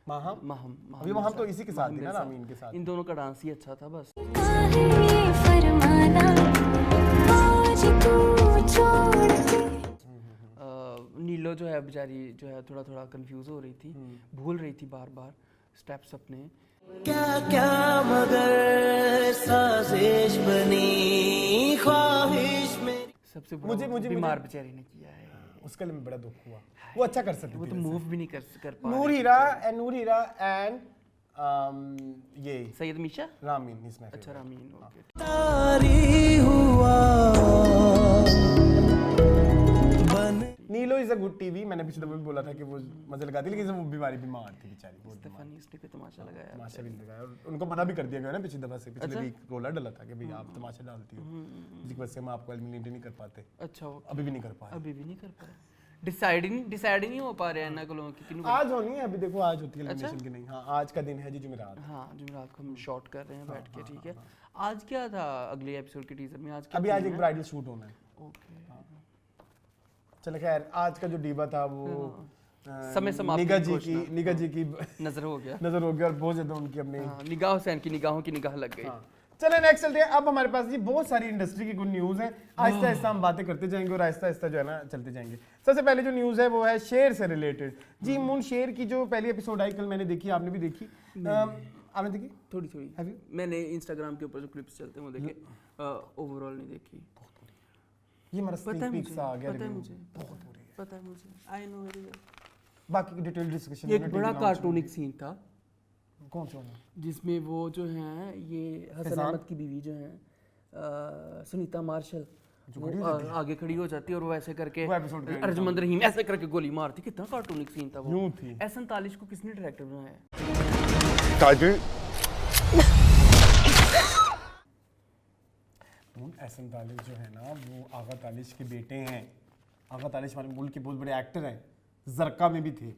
माहम? महम अभी महम तो इसी के साथ थी ना मेरे रामीन के साथ। इन दोनों का डांस ही अच्छा था बस काहे ये फरमाना आज तू छोड़ के नीलो जो है बेचारी जो है थोड़ा थोड़ा कंफ्यूज हो रही थी भूल रही थी बार बार स्टेप्स अपने क्या क्या मगर साजिश बनी ख्वाहिश में सबसे मुझे- बीमार बेचारी ने किया है उसके लिए बड़ा दुख हुआ। वो अच्छा कर सकती वो थी तो वैसे। मूव भी नहीं कर पा नूर रही हीरा एंड ये सैयद मीशा रामीन इसमें अच्छा रामीन ओके तारी हुआ बन नीलो इज अ गुड टीवी। मैंने पिछले दफा भी बोला था कि वो मजे लगाती लेकिन वो बीमार थी बेचारी बहुत बीमार। फनी उसने कोई तमाशा लगाया तमाशा भी नहीं लगाया और उनको मना भी कर दिया गया ना पिछली दफा से। पिछले वीक रोला डला था कि भाई आप तमाशा डालती हो जिसकी वजह से हम आपको एलिमिनेट नहीं कर पाते। अच्छा ओके अभी भी नहीं कर पाए। अभी भी नहीं कर पाए डिसाइड ही नहीं हो पा रहे हैं ना को लोगों की किन्हों आज होनी है अभी देखो आज होती है एलिमिनेशन की नहीं। हाँ आज का दिन है जी जुमेरात। हाँ जुमेरात को हम शॉट कर रहे हैं बैठ के ठीक है आज क्या था अगले एपिसोड के टीजर में आज क्या अभी आज theme एक है? ब्राइडल शूट होना है। ओके चलो खैर आज का जो डीबा था वो समय समाप्ति निगा की जी घोषणा। की निगा जी की नजर हो गया नजर हो गया और बहुत ज्यादा उनकी अपने। हाँ, निगाह हुसैन की निगाहों की निगाह लग गई हाँ। चले नेक्स्ट चलते हैं। अब हमारे पास जी बहुत सारी इंडस्ट्री की गुड न्यूज़ है। आहिस्ता आहिस्ता हम बातें करते जाएंगे और आहिस्ता आहिस्ता जो है ना चलते जाएंगे। सबसे पहले जो न्यूज़ है वो है शेर से रिलेटेड। जी मून शेर की जो पहली एपिसोड आई कल मैंने देखी आपने भी देखी आपने देखी? थोड़ी थोड़ी Have you? मैंने इंस्टाग्राम के ऊपर जो क्लिप्स चलते हैं वो देखे ओवरऑल नहीं देखी ये हमारा पता है स्नीक मुझे पीक सा आ गया पता है review। मुझे बहुत हो रही है। पता है मुझे आई नो बाकी की डिटेल डिस्कशन एक बड़ा कार्टूनिक सीन था कौन सा वाला? जिसमें वो जो हैं ये हसन फैजान? अहमद की बीवी जो हैं सुनीता मार्शल जो वो खड़ी हो जाती है? आगे खड़ी हो जाती है और वो ऐसे करके वो episode का अर्जमंद रहीम ऐसे करके गोली मारती कितना कार्टूनिक सीन था वो यूं थी। S47 को किसने डायरेक्टर बनाया है एहसन तालिश जो है ना वो आगा तालिश के बेटे हैं। आगा तालिश हमारे मुल्क के बहुत बड़े एक्टर हैं। जरका में भी थे।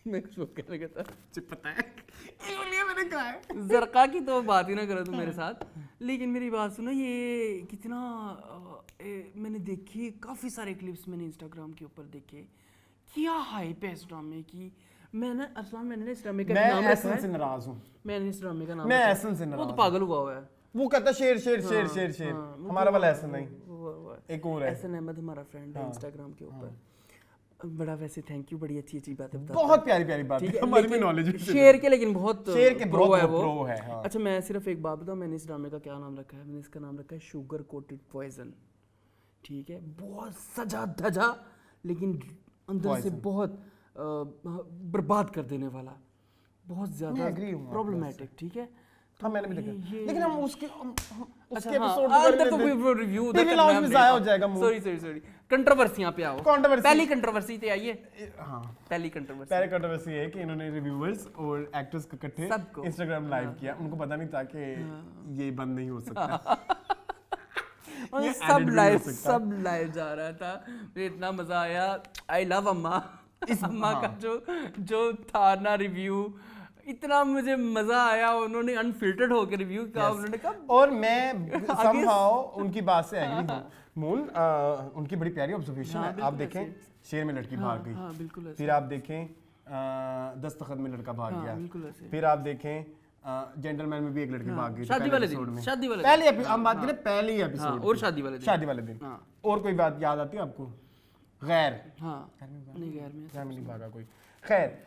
मैं कुछ वो कहने लगा था मुझे पता है इसलिए मैंने कहा है। जरका की तो बात ही ना करो तुम मेरे साथ लेकिन मेरी बात सुनो ये कितना मैंने देखी काफ़ी सारे क्लिप्स मैंने इंस्टाग्राम के ऊपर देखे क्या हाइप है इस ड्रामे की मैंने इस ड्रामे का मैं नाम रखा एहसन से है नाराज हूँ। मैंने इस ड्रामे का नाम मैं रखा है। एहसन से वो नाराज तो हूँ। पागल हुआ हुआ है वो कहता शेर शेर शेर शेर शेर हाँ, वो हमारा तो वाला एहसन नहीं वो एक और है। एहसन अहमद हमारा फ्रेंड है इंस्टाग्राम के ऊपर बड़ा वैसे थैंक यू बड़ी अच्छी अच्छी बातें बताता है। बहुत प्यारी प्यारी बात ठीक है है हमारी भी लेकिन नॉलेज शेर के लेकिन बहुत शेर के pro बहुत है वो pro है, हाँ। अच्छा मैं सिर्फ एक बात बताऊं मैंने इस ड्रामे का क्या नाम रखा है मैंने इसका नाम रखा है शुगर कोटेड पॉइजन ठीक है बहुत सजा धजा लेकिन अंदर से Poison। बहुत बर्बाद कर देने वाला, बहुत ज़्यादा agree हूँ आपकी प्रॉब्लमेटिक, ठीक है। हाँ मैंने भी देखा, लेकिन हम उसके अच्छा, एपिसोड हाँ, अंदर तो कोई रिव्यू उधर टीवी लाउंज में जाया हो जाएगा मूड। सॉरी कंट्रोवर्सियां पे आओ। Controversy। पहली कंट्रोवर्सी पे आइए। हाँ पहली कंट्रोवर्सी पहले कंट्रोवर्सी है कि इन्होंने रिव्यूअर्स और एक्टर्स को इकट्ठे सबको। इंस्टाग्राम लाइव किया, उनको पता नहीं था कि ये बंद नहीं हो सकता। और ये सब edit भी लाइव हो सकता। सब लाइव जा रहा था, मुझे इतना मजा आया। आई लव अम्मा। इस अम्मा का जो था ना रिव्यू, इतना मुझे मजा आया। उन्होंने अनफिल्टर्ड होकर रिव्यू किया, उन्होंने कहा। और मैं somehow उनकी बात से एग्री हूँ मूल। उनकी बड़ी प्यारी ऑब्जर्वेशन है। आप देखें शेर में लड़की भाग गई, हाँ बिल्कुल ऐसे। फिर आप देखें दस्तखत में लड़का भाग गया, बिल्कुल ऐसे। फिर आप देखें जेंटलमैन में भी एक लड़की भाग गई थी शादी पहले वाले एपिसोड दिन, में। शादी वाले पहले हम बात करें पहली एपिसोड और शादी वाले दिन। शादी वाले दिन। और कोई बात याद आती है आपको? गैर हाँ नहीं, गैर में घर में नहीं भागा कोई। खैर,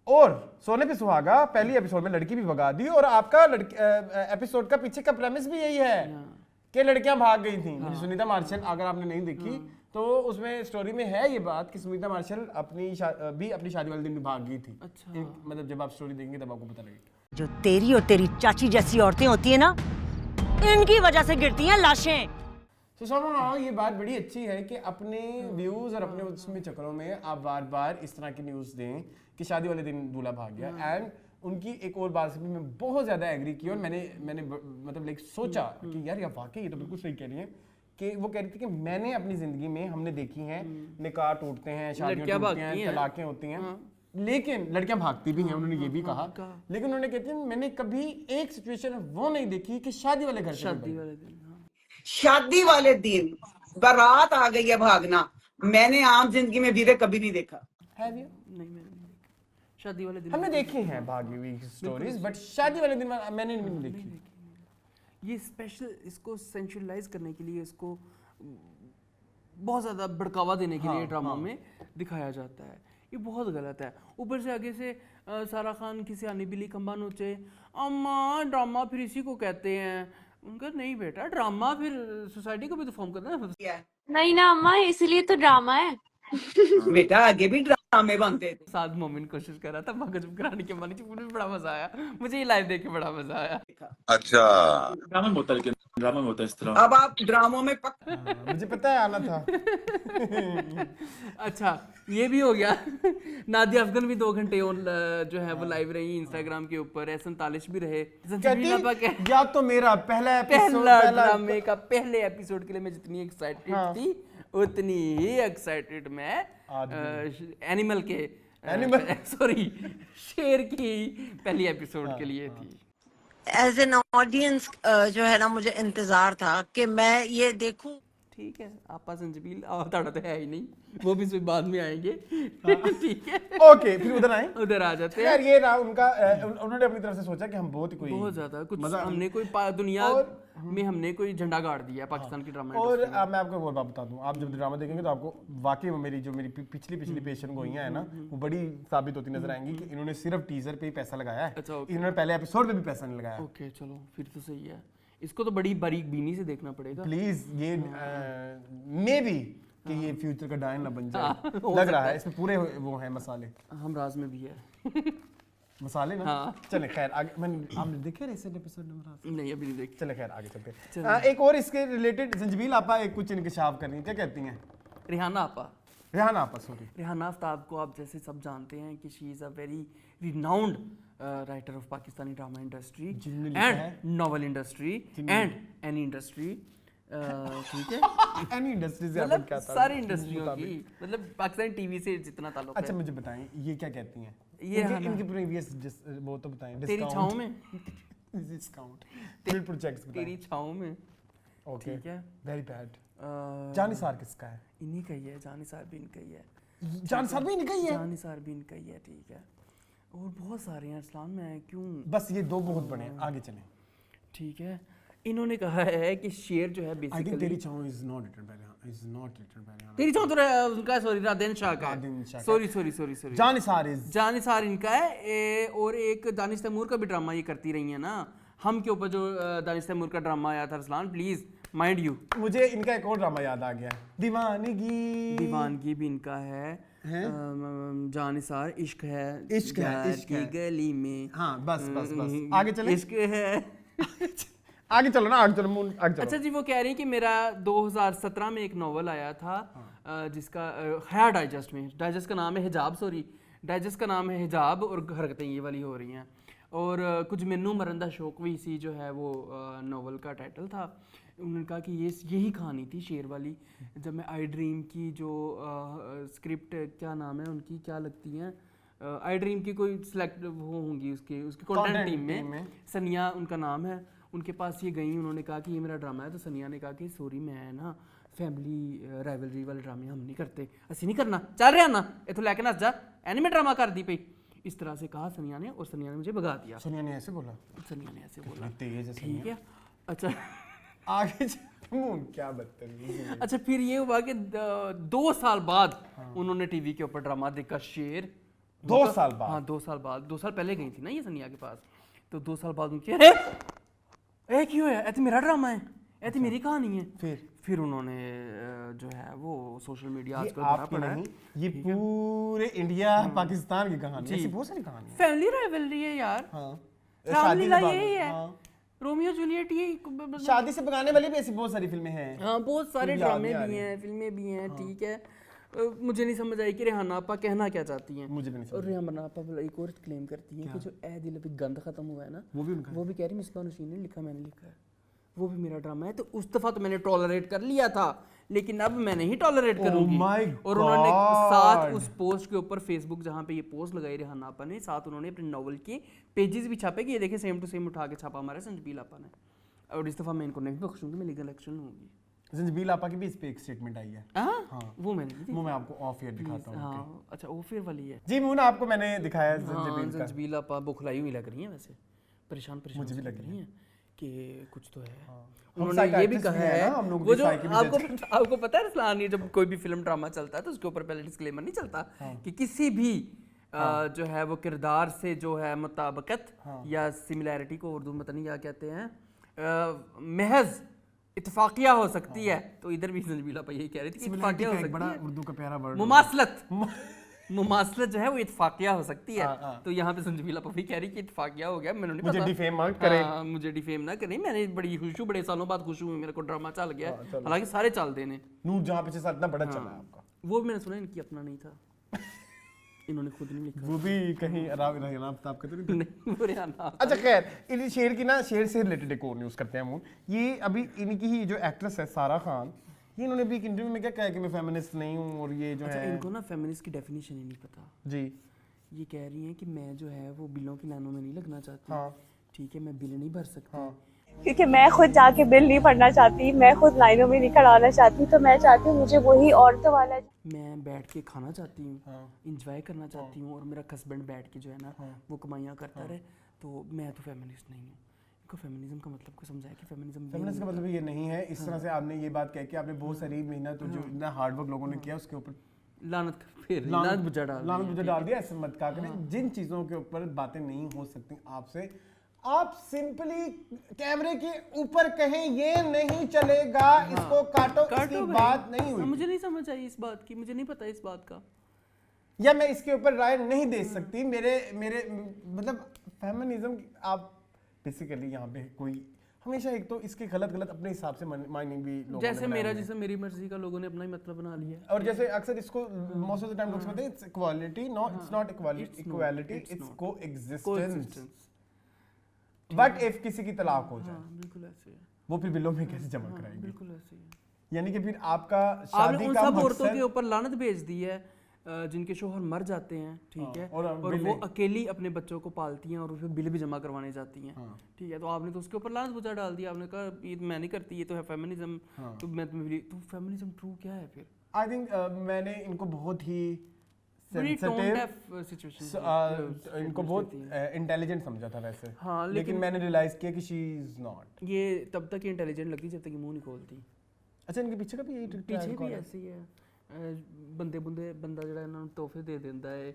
और सोने पे सुहागा पहली एपिसोड में लड़की भी भगा दी, और आपका एपिसोड का पीछे का प्रेमिस भी यही है कि लड़कियां भाग गई थी। मेरी सुनीता मार्शल, अगर आपने नहीं देखी तो उसमें स्टोरी में है ये बात कि सुनीता मार्शल भी अपनी शादी वाले दिन भी भाग गई थी। अच्छा। मतलब जब आप स्टोरी देखेंगे तब आपको पता लगेगा। जो तेरी और तेरी चाची जैसी औरतें होती है ना, इनकी वजह से गिरती हैं लाशें। तो somehow ये बात बड़ी अच्छी है कि अपने व्यूज और अपने उसमें चक्करों में आप बार बार इस तरह की न्यूज़ दें कि शादी वाले दिन दूल्हा भाग गया। एंड उनकी एक और बात से भी मैं बहुत ज़्यादा एग्री की, और मैंने मतलब लाइक सोचा कि यार वाकई ये तो बिल्कुल सही कह रही है कि वो कह रही थी कि मैंने अपनी ज़िंदगी में हमने देखी हैं निकाह टूटते हैं, शादियाँ टूटती हैं, तलाक़ें होती हैं, लेकिन लड़कियां भागती भी हैं। उन्होंने ये भी कहा, लेकिन उन्होंने कहती है मैंने कभी एक सिचुएशन वो नहीं देखी कि शादी वाले घर से शादी वाले दिन। शादी वाले दिन बारात आ गई है भागना, मैंने आम जिंदगी में वीरे कभी नहीं देखा। है भी नहीं मैंने नहीं देखी शादी वाले दिन। हमने देखी हैं भागी हुई स्टोरीज, बट शादी वाले दिन मैंने नहीं देखी। ये स्पेशल इसको सेंशुअलाइज करने के लिए, इसको बहुत ज़्यादा भड़कावा देने के लिए ड्रामा में दिखाया जाता है। ये बहुत गलत है। ऊपर से आगे से सारा खान की सियानी बिल्ली खंबा नोचे, अम्मा ड्रामा फिर इसी को कहते हैं। उनका नहीं बेटा, ड्रामा फिर सोसाइटी को भी तो फॉर्म करना है। नहीं ना अम्मा, इसलिए तो ड्रामा है। बेटा आगे भी ड्रामे बनते थे। साथ मोमिन कोशिश कर रहा था मगज कराने के, मानी मुझे बड़ा मजा आया। मुझे ये लाइव देख के बड़ा मजा आया। अच्छा ड्रामा में होता है, लेकिन ड्रामा में होता है इस तरह। अब आप ड्रामों में मुझे पता है आना था। अच्छा ये भी हो गया। नादिया अफगान भी 2 घंटे जो है वो लाइव रही इंस्टाग्राम के ऊपर। एहसन तालिश भी रहे। या तो मेरा पहला ड्रामे का पहले एपिसोड के लिए मैं जितनी एक्साइटेड थी, उतनी ही एक्साइटेड मैं एनिमल के सॉरी शेर की पहली एपिसोड के लिए थी। एज एन ऑडियंस जो है ना, मुझे इंतजार था कि मैं ये देखूं। ठीक है, आपा संजबील ताड़ा तो है ही नहीं, वो भी सिर्फ बाद में आएंगे। ठीक है ओके, फिर उधर आए, उधर आ जाते हैं। यार ये रहा उनका, उन्होंने अपनी तरफ से सोचा कि हम बहुत ही बहुत ज्यादा कुछ हमने कोई दुनिया में हमने कोई झंडा गाड़ दिया है पाकिस्तान की ड्रामा। और मैं आपको एक और बात बता दूं, आप जब ड्रामा देखेंगे तो आपको वाकई में मेरी पिछली पेशन गोइयां है ना, वो बड़ी साबित होती नजर आएंगी कि इन्होंने सिर्फ टीजर पे ही पैसा लगाया है। इन्होंने पहले एपिसोड पे भी पैसा नहीं लगाया। ओके चलो फिर तो सही है। इसको तो बड़ी बारीक बीनी से देखना पड़ेगा प्लीज। ये मे बी कि ये फ्यूचर का डायन ना बन जाए। लग रहा है इसमें पूरे वो हैं मसाले। हम राज में भी है मसाले ना। चले खैर आगे। आपने देखे रिसेंट एपिसोड नंबर? नहीं अभी नहीं देखे। चले खैर आगे चलते हैं। एक और इसके रिलेटेड संजबील आपा एक कुछ इंकशाफ करनी, क्या कहती हैं? रेहाना आपा सॉरी रेहाना आफ्ताब को आप जैसे सब जानते हैं कि she is a very renowned writer of Pakistani drama industry and novel industry and any industry. ठीक है एनी इंडस्ट्री से मतलब सारी इंडस्ट्रियों की, मतलब पाकिस्तानी टीवी से जितना ताल्लुक है। अच्छा मुझे बताएं ये क्या कहती हैं? ये इनके प्रीवियस वो तो बताएं। तेरी छाँव में डिस्काउंट फुल प्रोजेक्ट्स तेरी छाँव में। ओके ठीक है वेरी बैड। जानिसार किसका है? इन्हीं का ही है। जानिसार भी इनका ही है। जानिसार भी इनका ही है। जानिसार भी इनका ही है। ठीक है, और बहुत सारे हैं अरसलान में, क्यों बस ये 2 बहुत बड़े हैं। आगे चलें। ठीक है, इन्होंने कहा है कि शेर जो है बेसिकली तेरी छाँव इज नॉट रिटन बाय तेरी छाँव तो उनका सॉरी रादेन शाह का सॉरी जानिसार इनका है। और एक दानिश तैमूर का भी ड्रामा ये करती रही है ना, हम के ऊपर जो दानिश तैमूर का ड्रामा आया था अरसलान, प्लीज माइंड यू। मुझे इनका एक और ड्रामा याद आ गया, दीवानगी भी इनका है। जानिसार इश्क है, इश्क है, यार इश्क की है। गली में। हाँ बस आगे चले, इश्क है। आगे चलो ना, आगे चलो मून, आगे चलो। अच्छा जी, वो कह रही हैं कि मेरा 2017 में एक नॉवल आया था जिसका है डाइजेस्ट में, डाइजेस्ट का नाम है हिजाब, सॉरी डाइजेस्ट का नाम है हिजाब, और हरकतें ये वाली हो रही हैं, और कुछ मैनू मरंदा शौक भी इसी जो है वो नॉवल का टाइटल था। उन्होंने कहा कि यही कहानी थी शेर वाली। जब मैं आई ड्रीम की जो स्क्रिप्ट, क्या नाम है उनकी, क्या लगती हैं, आई ड्रीम की कोई सिलेक्ट वो होंगी उसकी कंटेंट टीम में, सनिया उनका नाम है, उनके पास ये गई, उन्होंने कहा कि ये मेरा ड्रामा है, तो सनिया ने कहा कि सॉरी मैं ना फैमिली राइवलरी वाले ड्रामे हम नहीं करते, ਅਸੀਂ नहीं करना, चल रहा ना इथों लैके नस जा, एनिमे ड्रामा कर दी पई, इस तरह से कहा सनिया ने, और सनिया ने मुझे भगा दिया। सनिया ने ऐसे बोला? सनिया ने ऐसे बोला, तेज है ठीक है। अच्छा आगे मून, क्या बदतमीज। अच्छा फिर ये हुआ कि 2 साल बाद उन्होंने टीवी के ऊपर ड्रामा देखा शेर। 2 साल बाद? हाँ 2 साल बाद, 2 साल पहले गई थी ना ये सनिया के पास, तो 2 साल बाद उनकी ए क्यों है, तो मेरा ड्रामा है, ये तो मेरी कहानी है। फिर उन्होंने जो है वो सोशल मीडिया आजकल भरा पड़ा है, ये पूरे इंडिया पाकिस्तान की कहानी है, ऐसी बहुत सारी कहानी है। फैमिली राइवलरी है यार। हाँ, रामलीला यही है, रोमियो जूलियट ये शादी से भगाने वाली भी ऐसी बहुत सारी फिल्में हैं। हाँ बहुत सारे ड्रामे भी हैं, फिल्में भी हैं, ठीक है। मुझे नहीं समझ आई कि रेहाना आपा कहना क्या चाहती हैं। मुझे भी नहीं समझ। और रेहाना आपा एक और क्लेम करती हैं कि जो ए दिल पे गंद खत्म हुआ है ना, वो भी कह रही मिसबा नशीन ने लिखा, मैंने लिखा है, वो भी मेरा ड्रामा है। तो उस दफा तो मैंने टॉलरेट कर लिया था, लेकिन अब मैं नहीं टॉलरेट करूंगी। और उन्होंने साथ उस पोस्ट के ऊपर, फेसबुक जहाँ पे ये पोस्ट लगाई रेहाना आपा ने, साथ उन्होंने अपने नॉवल के पेजेस भी छापे कि ये देखे सेम टू सेम उठा के छापा हमारे संजबील आपा ने। और इस दफा मैं इनको नहीं बख्शूंगी, मैं लीगल एक्शन लूंगी। संजबील आपा की भी इस पे एक स्टेटमेंट आई है। हाँ वो मैंने वो मैं आपको ऑफ ईयर दिखाता हूँ। हाँ अच्छा ऑफ ईयर वाली है जी मून, आपको मैंने दिखाया संजबील आपा बुखलाई हुई लग रही है, वैसे परेशान मुझे भी लग रही है कि कुछ तो है। उन्होंने ये भी कहा है वो जो आपको पता है रसलान, ये जब कोई भी फिल्म ड्रामा चलता है तो उसके ऊपर पहले डिस्क्लेमर नहीं चलता कि किसी भी जो है वो किरदार से जो है मुताबिकत या सिमिलैरिटी को उर्दू में पता नहीं क्या कहते हैं, महज इत्तफाकिया हो सकती है। तो इधर भी संजबील आपा यही कह रही थी कि इत्तफाकिया हो सकती है, उर्दू का प्यारा वर्ड मुमासलत जो है वो इत्तफाकिया हो सकती है। तो यहाँ पे संजबील आपा भी कह रही कि इत्तफाकिया हो गया, मैंने नहीं मुझे पता, डिफेम मत करें। मुझे डिफेम ना करें, मैंने बड़ी खुश हूँ, बड़े सालों बाद खुश हूँ, मेरे को ड्रामा चल गया, हालांकि सारे चल देने। नूर जहाँ पीछे साथ इतना बड़ा चला है आपका, वो भी मैंने सुना इनकी अपना नहीं था, इन्होंने खुद नहीं लिखा। वो भी कहीं रेहाना आफ्ताब का तो नहीं, वो रेहाना। अच्छा खैर, इन शेर की ना, शेर से रिलेटेड एक और न्यूज़ करते हैं मून। ये अभी इनकी ही जो एक्ट्रेस है सारा खान, ये इन्होंने भी एक इंटरव्यू में क्या कहा कि मैं फेमिनिस्ट नहीं हूँ, और ये जो है इनको ना फेमिनिस्ट की डेफिनेशन ही नहीं पता जी। ये कह रही हैं कि मैं जो है वो बिलों की लाइनों में नहीं लगना चाहती, ठीक है, मैं बिल नहीं भर सकती, क्योंकि मैं खुद जाके बिल नहीं पढ़ना चाहती, मैं खुद लाइनों में नहीं खड़ा होना चाहती, तो मैं चाहती हूँ मुझे वही औरतों वाला, मैं बैठ के खाना चाहती हूँ, इंजॉय करना चाहती हूँ, और मेरा हस्बैंड बैठ के जो है ना वो कमाइयाँ करता रहे, तो मैं तो फेमिनिस्ट नहीं हूँ। इनको फेमिनिज्म का मतलब को समझाया कि फेमिनिज्म का मतलब ये नहीं है। इस तरह से आपने ये बात कह के आपने बहुत सारी मेहनत और जो इतना हार्ड वर्क लोगों ने किया उसके ऊपर लानत बुझा डाल दिया। ऐसे मत कहा करें, जिन चीज़ों के ऊपर बातें नहीं हो सकती आपसे, आप सिंपली कैमरे के ऊपर कहें, ये नहीं चलेगा, इसको काटो, इसकी बात नहीं हुई। मुझे नहीं समझ आई इस बात की, मुझे नहीं पता इस बात का, या मैं इसके ऊपर राय नहीं दे सकती। मेरे मतलब फेमिनिज्म, आप बेसिकली यहाँ पे कोई हमेशा एक तो इसके गलत अपने हिसाब से माइनिंग भी लोगों जैसे मेरा जिसे मेरी मर्जी का लोगों ने अपना ही मतलब बना लिया। और जैसे अक्सर इसको मोस्ट ऑफ द टाइम लोग कहते हैं it's equality, no it's not equality, it's coexistence. But if किसी की तलाक हो जाए, बिल्कुल ऐसे है, वो फिर बिलों में कैसे जमा कराएंगे? बिल्कुल ऐसे है। यानी कि फिर आपका शादी का सब औरतों के ऊपर लानत भेज दी है जिनके शोहर मर जाते हैं, ठीक है, और वो अकेली अपने बच्चों को पालती हैं और फिर बिल भी जमा करवाने जाती हैं, ठीक है, तो आपने तो उसके ऊपर लानत बुझा डाल दिया, आपने कहा ये मैं नहीं करती, ये तो है फेमिनिज्म, तो मैं तो फेमिनिज्म ट्रू क्या है फिर? आई थिंक मैंने इनको बहुत ही इनको बहुत इंटेलिजेंट समझा था वैसे, हाँ, लेकिन मैंने रियलाइज किया कि शी इज नॉट। ये तब तक इंटेलिजेंट लगती जब तक ये मुंह नहीं खोलती। अच्छा, इनके पीछे का भी यही पीछे भी ऐसे ही है, बंदा जड़ा इन्होंने तोहफे दे देता है।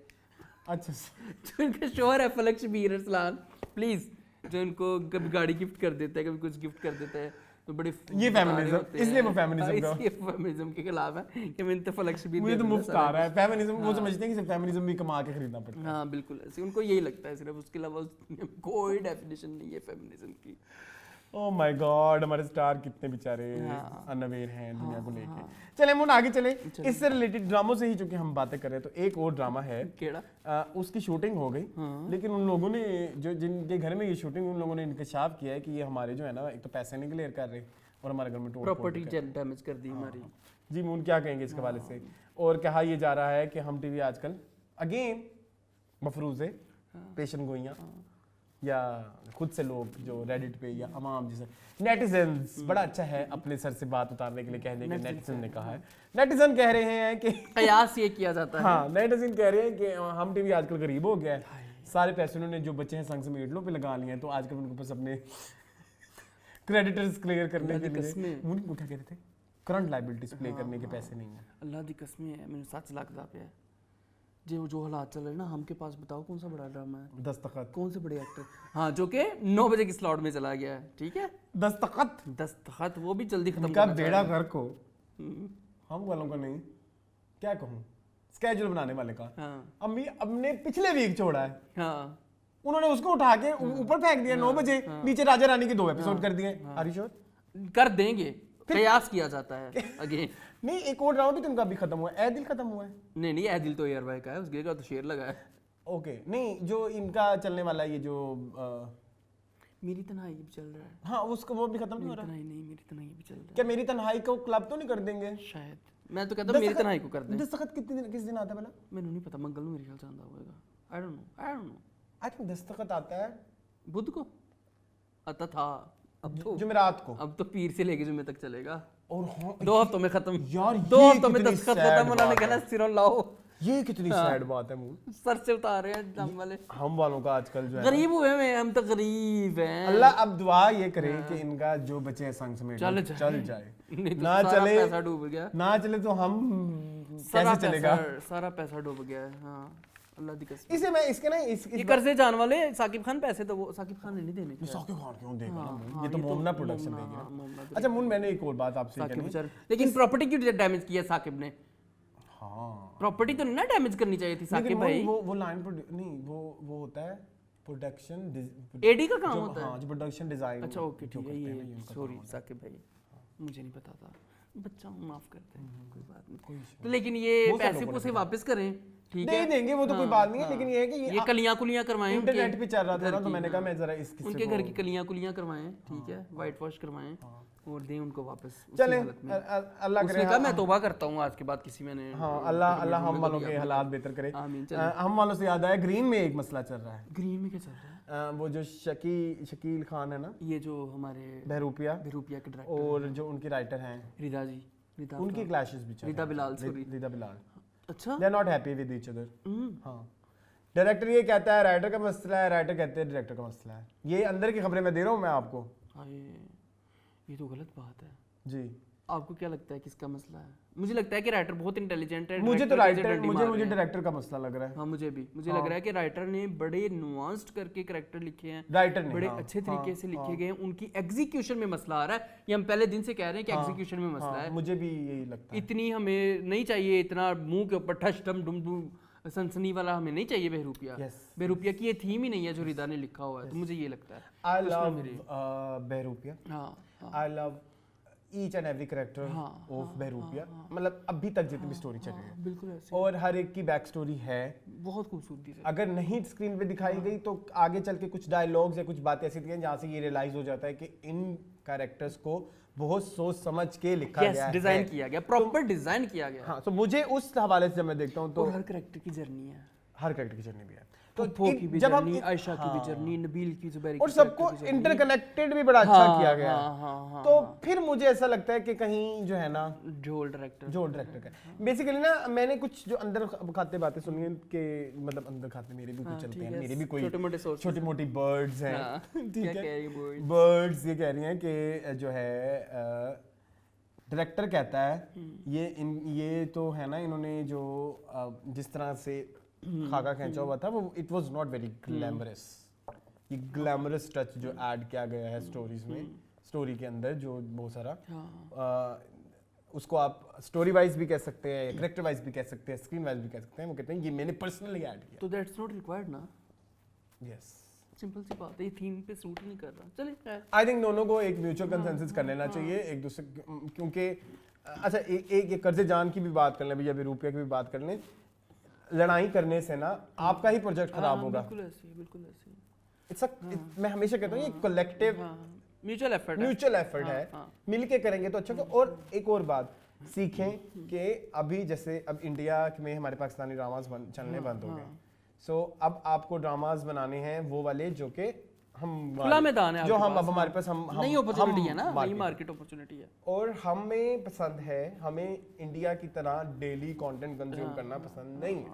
अच्छा, जो इनका शोहर है फलक शबीर अरसलान, प्लीज, जो इनको कभी गाड़ी गिफ्ट कर देता है, कभी कुछ गिफ्ट कर देता है, तो बड़े ये फेमिनिज्म, इसलिए वो फेमिनिज्म का इसलिए फेमिनिज्म के खिलाफ है कि मैं इनते फ्लेक्स भी मुझे तो मुफ्त आ रहा है फेमिनिज्म। वो समझते हैं कि सिर्फ फेमिनिज्म भी कमा के खरीदना पड़ता है। हाँ बिल्कुल ऐसे उनको यही लगता है सिर्फ, उसके अलावा कोई डेफिनेशन नहीं है फेमिनिज्म की। ओह माय गॉड, हमारे स्टार कितने बेचारे अनअवेयर हैं दुनिया को लेके। चले मुन आगे चले, इससे रिलेटेड ड्रामों से ही चूंकि हम बातें कर रहे हैं, तो एक और ड्रामा है केड़ा उसकी शूटिंग हो गई, लेकिन उन लोगों ने जो जिनके घर में ये शूटिंग, उन लोगों ने इंकशाफ किया है कि ये हमारे जो है ना, एक तो पैसे नहीं क्लियर कर रहे और हमारे घर में प्रॉपर्टी डैमेज कर दी हमारी। जी मून क्या कहेंगे इसके हवाले से? और कहा ये जा रहा है कि हम टीवी आजकल अगेन मफरूज़े पेशन गोइयाँ या खुद से लोग जो रेडिट पे या अवाम जैसे नेटिजन्स, बड़ा अच्छा है अपने सर से बात उतारने के लिए कहने के, नेटिजन ने कहा है, नेटिजन कह रहे हैं कि कयास ये किया जाता है। हाँ, नेटिजन कह रहे हैं कि हम टीवी आजकल गरीब हो गया है, सारे पैसे उन्होंने जो बच्चे हैं संग समेटलों पे लगा लिए हैं, तो आजकल उनके पास अपने क्रेडिटर्स क्लियर करने के लिए उनको क्या कहते थे, करंट लायबिलिटीज प्ले करने के पैसे नहीं है। अल्लाह दी कसम है, मैंने सच लगता पे है जो हालात चल रहे हैं ना, हमके पास बताओ कौन सा बड़ा ड्रामा है? दस्तखत। कौन से बड़े एक्टर? हाँ, जो कि 9 बजे की स्लॉट में चला गया है, ठीक है। दस्तखत वो भी जल्दी खत्म का बेड़ा घर को हम वालों का नहीं, क्या कहूँ, स्केड्यूल बनाने वाले का। अम्मी अपने पिछले वीक छोड़ा है, उन्होंने उसको उठा के ऊपर फेंक दिया 9 बजे, नीचे राजा रानी के 2 एपिसोड कर दिए। Are you sure? कर देंगे, प्रयास किया जाता है अगेन। नहीं, एक और ड्रामा भी तो उनका अभी खत्म हुआ है, ए दिल खत्म हुआ है। नहीं ए दिल तो एयर भाई का है, उसके का तो शेर लगा है। ओके, नहीं जो इनका चलने वाला ये जो मेरी तन्हाई भी चल रहा है। हाँ, उसका वो भी खत्म नहीं हो रहा। नहीं मेरी तन्हाई भी चल रहा है। क्या मेरी तन्हाई को क्लब तो नहीं कर देंगे? शायद, मैं तो कहता हूँ मेरी तन्हाई को कर दें। दस्तखत किस दिन आता है भला? मैंने नहीं पता, मंगल में मेरे ख्याल से आंदा होगा। I don't know I think दस्तखत आता है बुध को, आता था, अब तो जुमेरात को, अब तो पीर से लेके जुमे तक चलेगा। और हाँ, 2 हफ्तों में खत्म यार, 2 हफ्तों में दस्तखत खत्म, उन्होंने कहना सिरों लाओ। ये कितनी सैड बात है मूल, सर से उतार रहे हैं हम वाले, हम वालों का आजकल जो है गरीब हुए हैं, हम तो गरीब हैं। अल्लाह अब दुआ ये करे कि इनका जो बचे हैं संग समेट चल जाए, ना चले पैसा डूब गया, ना चले तो हम कैसे चलेगा? सारा पैसा डूब गया है। हाँ, अल्लाह दी कसम। इसे मैं इसके ना ये कर्जे जान वाले साकिब खान पैसे तो वो साकिब खान ने नहीं देने। साकिब खान क्यों देगा? ये तो मोमना प्रोडक्शन देगा। अच्छा मुन, मैंने एक और बात आपसे कहनी, लेकिन प्रॉपर्टी क्यों डैमेज किया साकिब ने? हाँ, प्रॉपर्टी तो नहीं ना डैमेज करनी चाहिए थी साकिब भाई। वो लाइन नहीं, वो होता है प्रोडक्शन, एडी का काम होता है। हाँ, जो प्रोडक्शन डिजाइन। अच्छा ओके, ठीक है, ये सॉरी साकिब भाई, मुझे नहीं पता था, बच्चा हूँ, माफ करते हैं, कोई बात नहीं। तो लेकिन ये पैसे पूसे वापस करें, ठीक है, नहीं देंगे वो तो कोई बात नहीं है, लेकिन ये है कि ये कलियां कुलियां करवाएं, इंटरनेट पे चल रहा था ना, तो मैंने कहा मैं जरा इस किस्से उनके घर की कलियां कुलियां करवाएं, ठीक है, व्हाइट वॉश करवाएं और दें उनको वापस। चले, अल्लाह करे, उसने कहा मैं तौबा करता हूँ आज के बाद किसी मैंने। हाँ, अल्लाह हम वालों के हालात बेहतर करे। हम वालों से याद आया, ग्रीन में एक मसला चल रहा है। ग्रीन में क्या चल रहा है? वो जो शकील खान है ना, ये जो हमारे बहरूपिया के डायरेक्टर और जो उनके राइटर हैं रिदा जी, उनकी क्लैशेस भी चल रही है। रिदा बिलाल, अच्छा, they are not happy with each other. हाँ, डायरेक्टर ये कहता है राइटर का मसला है, राइटर कहते हैं डायरेक्टर का मसला है। ये अंदर की खबरें मैं दे रहा हूँ मैं आपको। ये तो गलत बात है जी। आपको क्या लगता है किसका मसला है? मुझे लगता है कि राइटर बहुत इंटेलिजेंट है। मुझे तो राइटर, मुझे डायरेक्टर का मसला लग रहा है। हाँ, मुझे लग रहा है कि राइटर ने बड़े नुआंस्ड करके कैरेक्टर लिखे हैं, राइटर ने बड़े अच्छे तरीके से लिखे गए हैं। उनकी एग्जीक्यूशन में मसला आ रहा है, ये हम पहले दिन से कह रहे हैं कि एग्जीक्यूशन में मसला है। मुझे भी यही लगता है। इतनी हमें नहीं चाहिए, इतना मुंह के ऊपर ठश डम डुम डुम सनसनी वाला हमें नहीं चाहिए बहरूपिया। बहरूपिया की ये थीम ही नहीं है जो रिदा ने लिखा हुआ है, तो मुझे ये लगता है। I love Bahrupiya, I love each and every character of Bahrupiya, मतलब अभी तक जितनी भी स्टोरी चल रही है बिल्कुल ऐसे, और हर एक की बैक स्टोरी है बहुत खूबसूरती से। अगर नहीं स्क्रीन पे दिखाई गई तो आगे चल के कुछ डायलॉग्स या कुछ बातें ऐसी हैं जहाँ से ये रियलाइज हो जाता है कि इन कैरेक्टर्स को बहुत सोच समझ के लिखा गया है, डिजाइन किया गया, प्रॉपर डिजाइन किया गया। हाँ, तो मुझे उस हवाले से जब मैं देखता हूँ तो हर कैरेक्टर की जर्नी है, हर कैरेक्टर की जर्नी भी है। तो की भी जब जर्नी, आयशा की भी जर्नी, नबील की, जुबैर की, और सबको इंटरकनेक्टेड भी बड़ा अच्छा किया गया है। तो फिर मुझे ऐसा लगता है कि कहीं जो है ना जोल डायरेक्टर का बेसिकली ना, मैंने कुछ जो अंदर खाते बातें सुनी हैं कि मतलब अंदर खाते मेरे भी कुछ चलते हैं, मेरे भी कोई छोटी मोटी बर्ड्स हैं, ठीक है, बर्ड्स ये कह रही हैं कि जो है डायरेक्टर कहता है ये तो है ना, इन्होंने जो जिस तरह से खाका खींचा हुआ था वो it was not very glamorous. ये ग्लैमरस टच जो ऐड किया गया है स्टोरीज में स्टोरी के अंदर जो बहुत सारा हाँ। उसको आप स्टोरी वाइज भी कह सकते हैं, करेक्टर वाइज भी कह सकते हैं, स्क्रीन वाइज भी कह सकते हैं। वो कहते हैं ये मैंने पर्सनली ऐड किया। तो दैट्स नॉट रिक्वायर्ड ना। यस, सिंपल सी बात है, ये थीम पे सूट नहीं कर रहा। चलिए आई थिंक दोनों को एक म्यूचुअल कंसेंसस कर लेना चाहिए एक दूसरे, क्योंकि अच्छा एक कर्जे जान की भी बात कर लें भैया, अभी रुपये की भी बात कर लें। लड़ाई करने से ना आपका ही प्रोजेक्ट खराब होगा। बिल्कुल ऐसे, बिल्कुल ऐसे। मैं हमेशा कहता हूँ ये कलेक्टिव म्यूचुअल एफर्ट है। मिलके करेंगे तो अच्छा। और एक और बात सीखें कि अभी जैसे अब इंडिया में हमारे पाकिस्तानी ड्रामास चलने बंद हो गए। सो अब आपको ड्रामास बनाने हैं वो वाले जो कि हम खुला मैदान है, जो हम अब हमारे पास हम नई अपॉर्चुनिटी है ना, नई मार्केट अपॉर्चुनिटी है। और हमें पसंद है, हमें इंडिया की तरह डेली कंटेंट कंज्यूम करना पसंद नहीं है।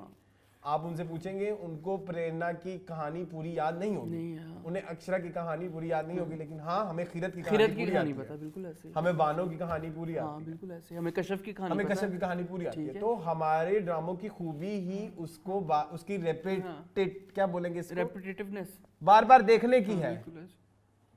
आप उनसे पूछेंगे, उनको प्रेरणा की कहानी पूरी याद नहीं होगी, उन्हें अक्षरा की कहानी पूरी याद नहीं होगी, लेकिन हाँ हमें खीरत की कहानी पता, बिल्कुल ऐसे। हमें बानो की कहानी पूरी आती है, बिल्कुल ऐसे। हमें कश्यप की कहानी पूरी आती है। तो हमारे ड्रामों की खूबी ही उसको उसकी क्या बोलेंगे, रेपिटेटिवनेस, बार बार देखने की है।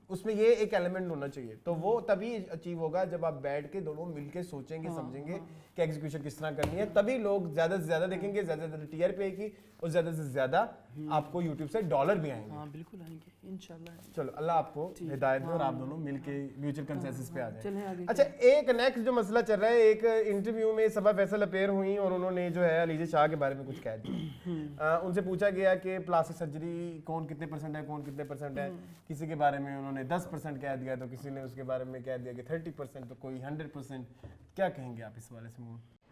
उसमें ये एक एलिमेंट होना चाहिए। तो वो तभी अचीव होगा जब आप बैठ के दोनों मिलके सोचेंगे, समझेंगे कि एग्जीक्यूशन किस तरह करनी है। तभी लोग ज्यादा से ज्यादा देखेंगे, ज्यादा से ज्यादा टीआरपी आएगी और ज्यादा से ज्यादा आपको यूट्यूब से डॉलर भी आएंगे। हाँ बिल्कुल आएंगे इंशाल्लाह। चलो अल्लाह आपको हिदायत दे और आप दोनों मिलके म्यूचुअल कंसेंसस पे आ जाए। अच्छा, एक नेक्स्ट जो मसला चल रहा है, एक इंटरव्यू में सबा फैसल अपेयर हुई और उन्होंने जो है अलीजा शाह के बारे में कुछ कह दिया। उनसे पूछा गया कि प्लास्टिक सर्जरी कौन कितने परसेंट है, कौन कितने परसेंट है। किसी के बारे में उन्होंने 10% कह दिया, तो किसी ने उसके बारे में कह दिया कि 30%, तो कोई 100%। क्या कहेंगे आप इस वाले से?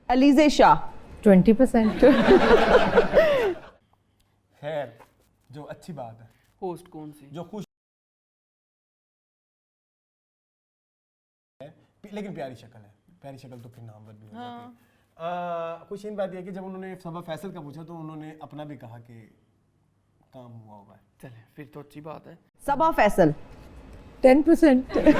अलीजा शाह 20%। खैर, जो अच्छी बात है, होस्ट कौन सी जो खुश है, लेकिन प्यारी शक्ल है। प्यारी शक्ल तो फिर नामवर भी हो जाती है। खुश इन बात यह कि जब उन्होंने सबा फैसल का पूछा तो उन्होंने अपना भी कहा कि काम हुआ होगा। चले फिर तो अच्छी बात है। सबा फैसल 10%। अरे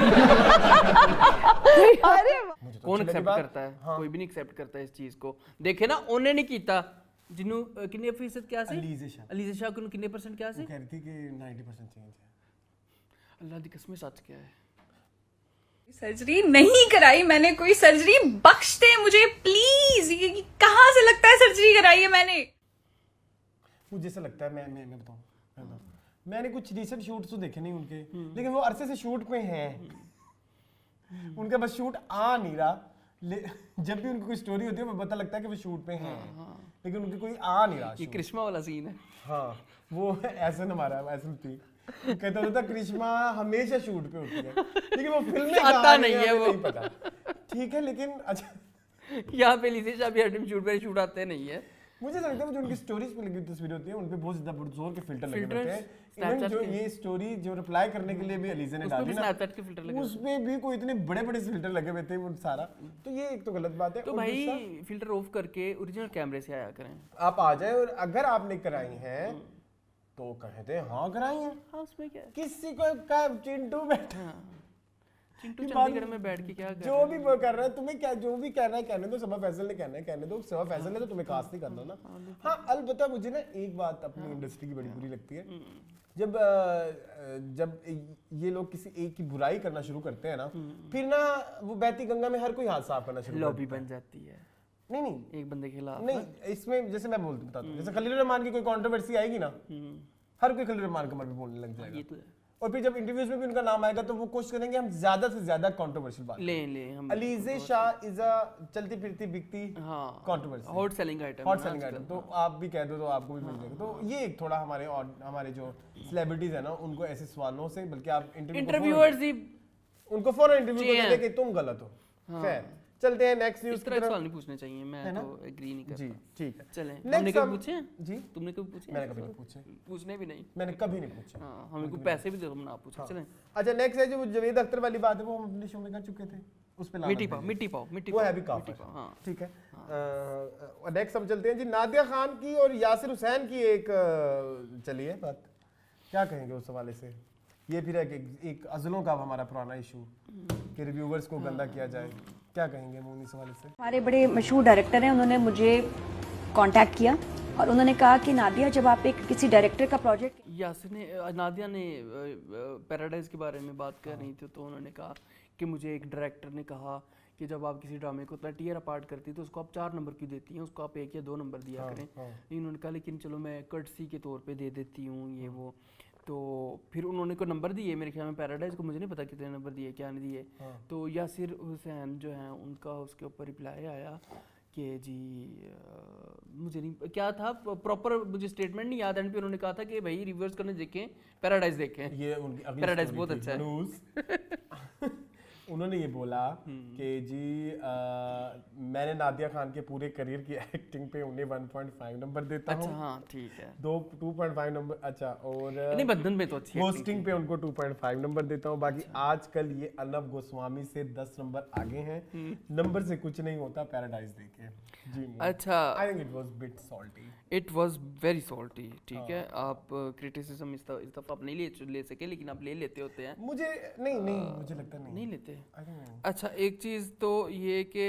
कौन एक्सेप्ट करता है? कोई भी नहीं एक्सेप्ट करता है इस चीज को। देखे ना, उन्हें नहीं कीता जिन्हों कितने फीसद क्या से अलीजा शाह को कितने परसेंट क्या से कह रही थी कि 90% चेंज है। अल्लाह दी कसम सच क्या है। सर्जरी नहीं कराई मैंने, कोई सर्जरी बख्श दे मुझे प्लीज। ये कहाँ से लगता है सर्जरी कराई है मैंने? मुझे ऐसा लगता है, मैं बताऊं, मैंने कुछ रिसेंट शूट्स तो देखे नहीं उनके, लेकिन वो अरसे से शूट पे हैं। उनका बस शूट आ नहीं रहा। जब भी उनकी कोई स्टोरी होती है वो पता लगता है कि वो शूट पे हैं, लेकिन उनकी कोई आ नहीं रहा। ये करिश्मा वाला सीन है। हाँ, वो ऐसा हमारा ऐसा थी, कहता होता करिश्मा हमेशा शूट पे होती है, लेकिन वो फिल्म में आता नहीं है, वो नहीं पता। ठीक है, लेकिन अच्छा यहाँ पे अलीजा शाह भी हर शूट पे शूट आते नहीं है। मुझे लगता है जो उनकी स्टोरीज पे लगी तस्वीरें होती हैं उन पे बहुत ज्यादा जोर के फिल्टर लगे होते हैं। इवन जो ये स्टोरी जो रिप्लाई करने के लिए भी अलीजा ने डाली ना, स्नैपचैट के फिल्टर लगे, उसमें भी कोई इतने बड़े-बड़े फिल्टर लगे हुए थे वो सारा। तो ये एक तो गलत बात है। तो भाई फिल्टर ऑफ करके ओरिजिनल कैमरे से आया करें। आप आ जाए, और अगर आपने कराई हैं तो कहते हैं हाँ कराई हैं। हाँ, उसमें क्या है? किसी को का चिंटू बैठा, चिंटू चंडीगढ़ में बैठ के क्या कर जो भी वो कर रहा है, तुम्हें क्या जो भी कहना है कहने दो। सबा फैसल ने कहना है कहने दो। सबा फैसल ने तो तुम्हें कास्ट नहीं करना ना। हाँ, अलबत्ता मुझे ना एक बात अपनी इंडस्ट्री की बड़ी बुरी लगती है, जब ये लोग किसी एक की बुराई करना शुरू करते हैं ना, फिर ना वो बहती गंगा में हर कोई हाथ साफ करना शुरू लॉबी बन जाती है। नहीं, एक बंदे के खिलाफ नहीं, इसमें जैसे मैं बताता हूँ, जैसे खलील रहमान की कोई कंट्रोवर्सी आएगी ना, हर कोई खलील रहमान के बारे में बोलने लग जाएगा। ये तो है। और फिर जब इंटरव्यूज में भी उनका नाम आएगा तो वो कोशिश करेंगे हम ज्यादा से ज्यादा कंट्रोवर्शियल बात ले हम। अलीजा शाह इज अ चलती फिरती बिकती controversy, hot selling item, hot selling item. तो आप भी कह दो तो आपको भी मिल जाएगा। तो ये एक थोड़ा हमारे जो सेलिब्रिटीज है ना, उनको ऐसे सवालों से, बल्कि आप इंटरव्यूअर्स ही उनको फौरन इंटरव्यू कर देते कि तुम गलत हो। खैर, चलते हैं नेक्स्ट न्यूज़ की तरफ। सवाल नहीं पूछने चाहिए, मैं तो एग्री नहीं करता। जी ठीक है, चलें। हमने कभी पूछे हैं? जी, तुमने कभी पूछे? मैंने कभी नहीं पूछे। पूछने भी नहीं, मैंने कभी नहीं पूछे। हाँ, हमें कोई पैसे भी दो, हम ना पूछे। चलें। अच्छा, नेक्स्ट है जो जवेद अख्तर वाली बात है, वो हम अपने शो में कर चुके थे। उस पे मिट्टी पाओ वो है भी काफी। ठीक है, नेक्स्ट हम चलते हैं जी। नादिया खान की और यासिर हुसैन की एक चली है बात, क्या कहेंगे उस हवाले से? ये फिर एक अज़लों का हमारा पुराना इशू कि रिव्यूअर्स को गंदा किया जाए, क्या कहेंगे मोनी इस हवाले से? हमारे बड़े मशहूर डायरेक्टर हैं, उन्होंने मुझे कांटेक्ट किया और उन्होंने कहा कि नादिया जब आप एक किसी डायरेक्टर का प्रोजेक्ट यासिर ने नादिया ने पैराडाइज के बारे में बात कर रही थी, तो उन्होंने कहा कि मुझे एक डायरेक्टर ने कहा कि जब आप किसी ड्रामे को इतना टीयर अपार्ट करती तो उसको आप 4 नंबर क्यों देती हैं, उसको आप 1 या 2 नंबर दिया करें। इन्होंने कहा लेकिन चलो मैं कर्टसी के तौर पे दे देती हूँ ये वो। तो फिर उन्होंने को नंबर दिए, मेरे ख्याल में पैराडाइज को मुझे नहीं पता कितने नंबर दिए क्या नहीं दिए। तो यासिर हुसैन जो हैं उनका उसके ऊपर रिप्लाई आया कि जी मुझे नहीं क्या था प्रॉपर, मुझे स्टेटमेंट नहीं याद। एंड पे उन्होंने कहा था कि भाई रिव्यूअर्स करने देखें, पैराडाइज देखें, ये उनकी अगली पैराडाइज story बहुत थी, अच्छा है। उन्होंने ये बोला कि जी मैंने नादिया खान के पूरे करियर की एक्टिंग पे उन्हें 1.5 नंबर देता हूँ। अच्छा हाँ ठीक है। 2.5 नंबर। अच्छा, और नहीं बंधन में तो अच्छी होस्टिंग पे उनको 2.5 नंबर देता हूँ। बाकी आजकल ये अर्नब गोस्वामी से 10 नंबर आगे हैं। नंबर से कुछ नहीं होता, पैराडाइज देखे जी। अच्छा, I think it was bit salty. It was very salty. ठीक है, आप क्रिटिसिज्म इस दफा आप नहीं ले सके, लेकिन आप ले लेते होते हैं। मुझे नहीं मुझे लगता नहीं लेते। अच्छा, एक चीज़ तो ये कि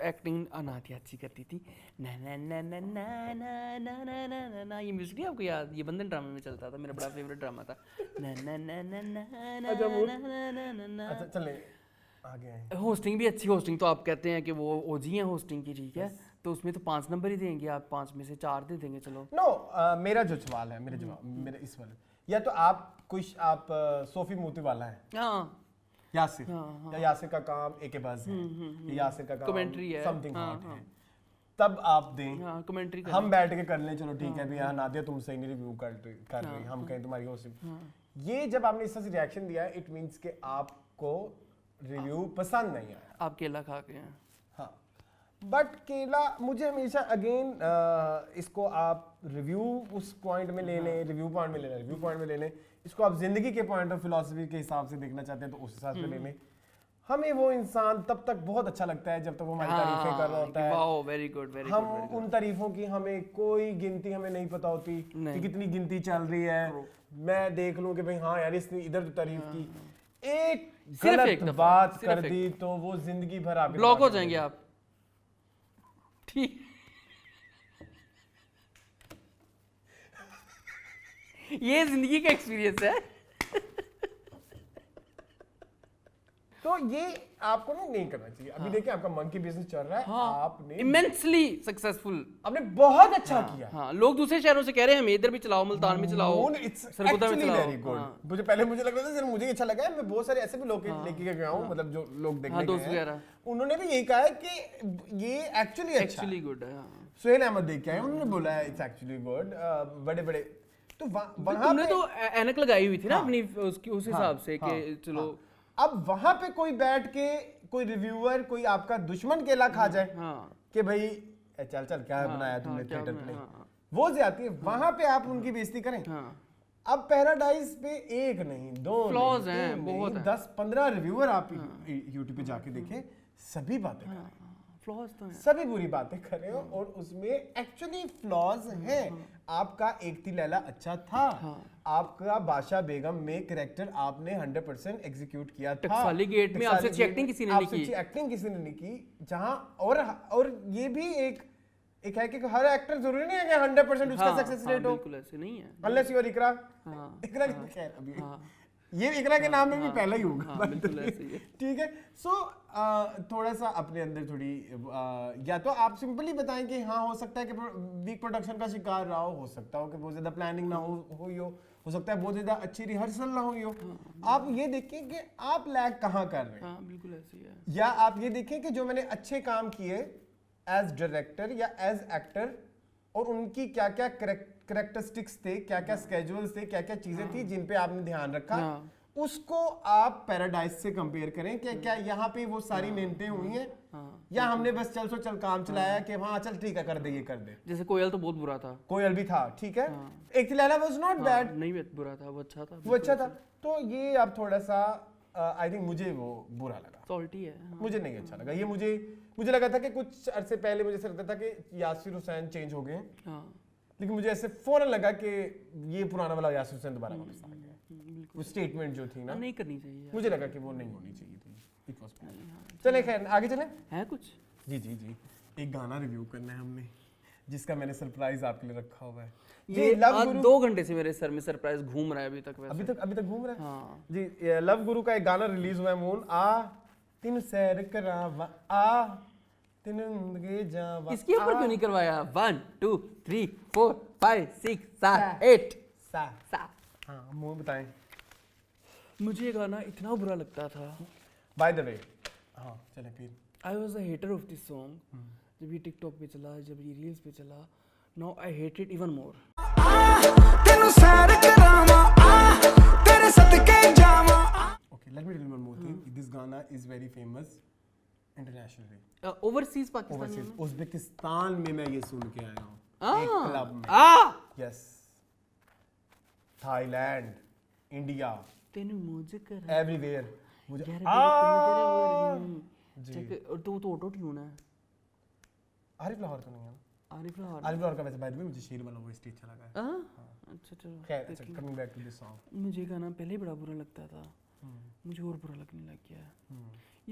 एक्टिंग नादिया अच्छी करती थी। ना ना ना ना ना ना ना ना ना ना ना, ये म्यूजिक नहीं आपको याद? ये बंधन ड्रामे में चलता था, मेरा बड़ा फेवरेट ड्रामा था। ना ना ना ना ना ना ना ना। अच्छा चले आगे आए। होस्टिंग भी अच्छी, होस्टिंग तो आप कहते हैं कि वो ओजी हैं होस्टिंग की, ठीक है। तो उसमें तो 5 नंबर ही देंगे आप, 5 में से 4 दे देंगे। चलो मेरा जो सवाल है, मेरे जवाब मेरे इस वाले, या तो आप सोफी मोती वाला है, यासिर, या यासिर का काम एके बाज है, यासिर का काम कमेंटरी है, समथिंग हॉट है, तब आप दें कमेंटरी। हम बैठ के कर लें, चलो ठीक है भैया नादिया तुम सही नहीं रिव्यू कर रही, हम कहें तुम्हारी होस्टिंग। ये जब आपने इस तरह से रिएक्शन दिया, इट मींस कि आपको रिव्यू पसंद नहीं आया, आप केला खा के हैं। हाँ, बट केला मुझे हमेशा अगेन इसको आप रिव्यू उस पॉइंट में ले लें, रिव्यू पॉइंट में ले लें, रिव्यू पॉइंट में ले लें। इसको आप जिंदगी के पॉइंट ऑफ फिलॉसफी के हिसाब से देखना चाहते हैं तो उस हिसाब से ले लें। हमें वो इंसान तब तक बहुत अच्छा लगता है जब तक वो हमारी तारीफें कर रहा होता है। Wow, very good, very good. हम उन तारीफों की हमें कोई गिनती हमें नहीं पता होती कि कितनी गिनती चल रही है। मैं देख लूं कि भाई हाँ यार इसने इधर तो तारीफ की, एक गलत बात कर दी तो वो जिंदगी भर आप ब्लॉक हो जाएंगे आप। ठीक ये जिंदगी का एक्सपीरियंस है। तो ये आपको नहीं करना चाहिए। अभी देखिए आपका मंकी बिजनेस चल रहा है, आपने इमेंसली सक्सेसफुल, आपने बहुत अच्छा किया। हाँ, लोग दूसरे शहरों से कह रहे हैं हमें इधर भी चलाओ, मुल्तान में चलाओ, सरगोदा में चलाओ। Very good. पहले मुझे लग रहा था सिर्फ मुझे अच्छा लगा है, मैं बहुत सारे ऐसे भी लोग लेके गया हूँ, मतलब जो लोग देखने गए हैं उन्होंने भी यही कहा है कि ये एक्चुअली गुड है। सुहेल अहमद देख के आए, उन्होंने बोला है इट्स एक्चुअली गुड। बड़े बड़े तो तुमने तो ऐनक लगाई हुई थी ना अपनी उसकी, उस हिसाब से कि चलो। अब वहां पे कोई बैठ के कोई रिव्यूअर कोई आपका दुश्मन केला खा जाए कि भाई चल चल क्या बनाया तुमने थिएटर प्ले, वो ज्यादा है। वहां पे आप उनकी बेइज्जती करें। अब पैराडाइज पे 1 नहीं 2 फ्लॉज हैं, बहुत 10-15 रिव्यूअर आप यूट्यूब पे जाके देखें, सभी बातें कर रहे हैं, फ्लॉज तो हैं, सभी बुरी बातें कर रहे हो और उसमें एक्चुअली फ्लॉज हैं। आपका एक थी लैला अच्छा था, आपका बादशाह बेगम में कैरेक्टर आपने 100% एग्जीक्यूट किया था। टकसाली गेट में आपसे अच्छी एक्टिंग किसी ने नहीं की, एक्टिंग किसी ने नहीं की। जहां और ये भी एक है कि हर एक्टर जरूरी नहीं है कि 100% उसका सक्सेस रेट हो, बिल्कुल ऐसे नहीं है। अनलेस यू आर इकरा, इकरा की खैर अभी ये इकरा के नाम में भी पहला ही होगा, बिल्कुल ऐसे ही है। ठीक है। सो थोड़ा सा अपने अंदर थोड़ी या तो आप सिंपली बताएं कि हाँ हो सकता है कि वीक प्रोडक्शन का शिकार रहा हो सकता हो कि बहुत ज्यादा प्लानिंग ना हो सकता है बहुत ज्यादा अच्छी रिहर्सल ना हुई हो। आप ये देखें कि आप लैग कहाँ कर रहे हैं, बिल्कुल ऐसे ही है। या आप ये देखें कि जो मैंने अच्छे काम किए एज डायरेक्टर या एज एक्टर और उनकी क्या क्या कैरेक्टरिस्टिक्स थे, क्या क्या स्केड्यूल्स थे, क्या क्या चीजें थी जिन पे आपने ध्यान रखा, उसको आप पैराडाइज से कंपेयर करें कि क्या यहाँ पे वो सारी मेहनतें हुई हैं या हमने बस चल काम चलाया कि हाँ चल ठीक है कर दे, ये कर दे। जैसे कोयल तो बहुत बुरा था, कोयल भी था, ठीक है। एक लैला वाज नॉट बैड, नहीं बुरा था, वो अच्छा था, वो अच्छा था। तो ये आप थोड़ा सा आई थिंक मुझे वो बुरा लगा, सॉल्टी है, मुझे नहीं अच्छा लगा। ये मुझे लगा था कि कुछ अरसे पहले मुझे ऐसा लगता था कि यासिर हुसैन चेंज हो गए, लेकिन मुझे ऐसे फौरन लगा कि ये पुराना वाला यासिर हुसैन दोबारा वापस आ गया। वो स्टेटमेंट जो थी ना नहीं करनी चाहिए, मुझे लगा कि वो नहीं होनी चाहिए थी। चले खैर आगे चले, है कुछ जी एक गाना रिव्यू करना है हमने, जिसका मैंने सरप्राइज आपके लिए रखा हुआ है। ये आज 2 घंटे से मेरे सर में सरप्राइज घूम रहा है अभी तक। वैसे अभी तक घूम रहा है। हाँ जी, लव गुरु का एक गाना रिलीज हुआ है मून आ तीन सैर करावा आ तीन गे जावा। इसके ऊपर क्यों नहीं करवाया? 1 2 3 4 5 6 7 8 सा हाँ मून बताएं। मुझे ये गाना इतना बुरा लगता था। बाय द वे हाँ चलें फिर। I was a hater of this song. जब ये टिकटॉक पे चला, जब ये रील्स पे चला, now I hate it even more. Okay, let me tell you one more thing. This Ghana is very famous internationally. Overseas Pakistan Overseas, Uzbekistan में मैं ये सुन के आया हूँ एक क्लब में। यस, थाईलैंड, इंडिया, तेनू मुझे कर एवरीवेयर मुझे चेक। और तो ऑटो ट्यून है। आरिफ लाहौर तो नहीं है ना? आरिफ लाहौर का वैसे बाय द वे मुझे शेर वाला वो स्टेज अच्छा लगा है। अच्छा चलो खैर, अच्छा coming back to this song. मुझे गाना पहले बड़ा बुरा लगता था, मुझे और बुरा लगने लग गया।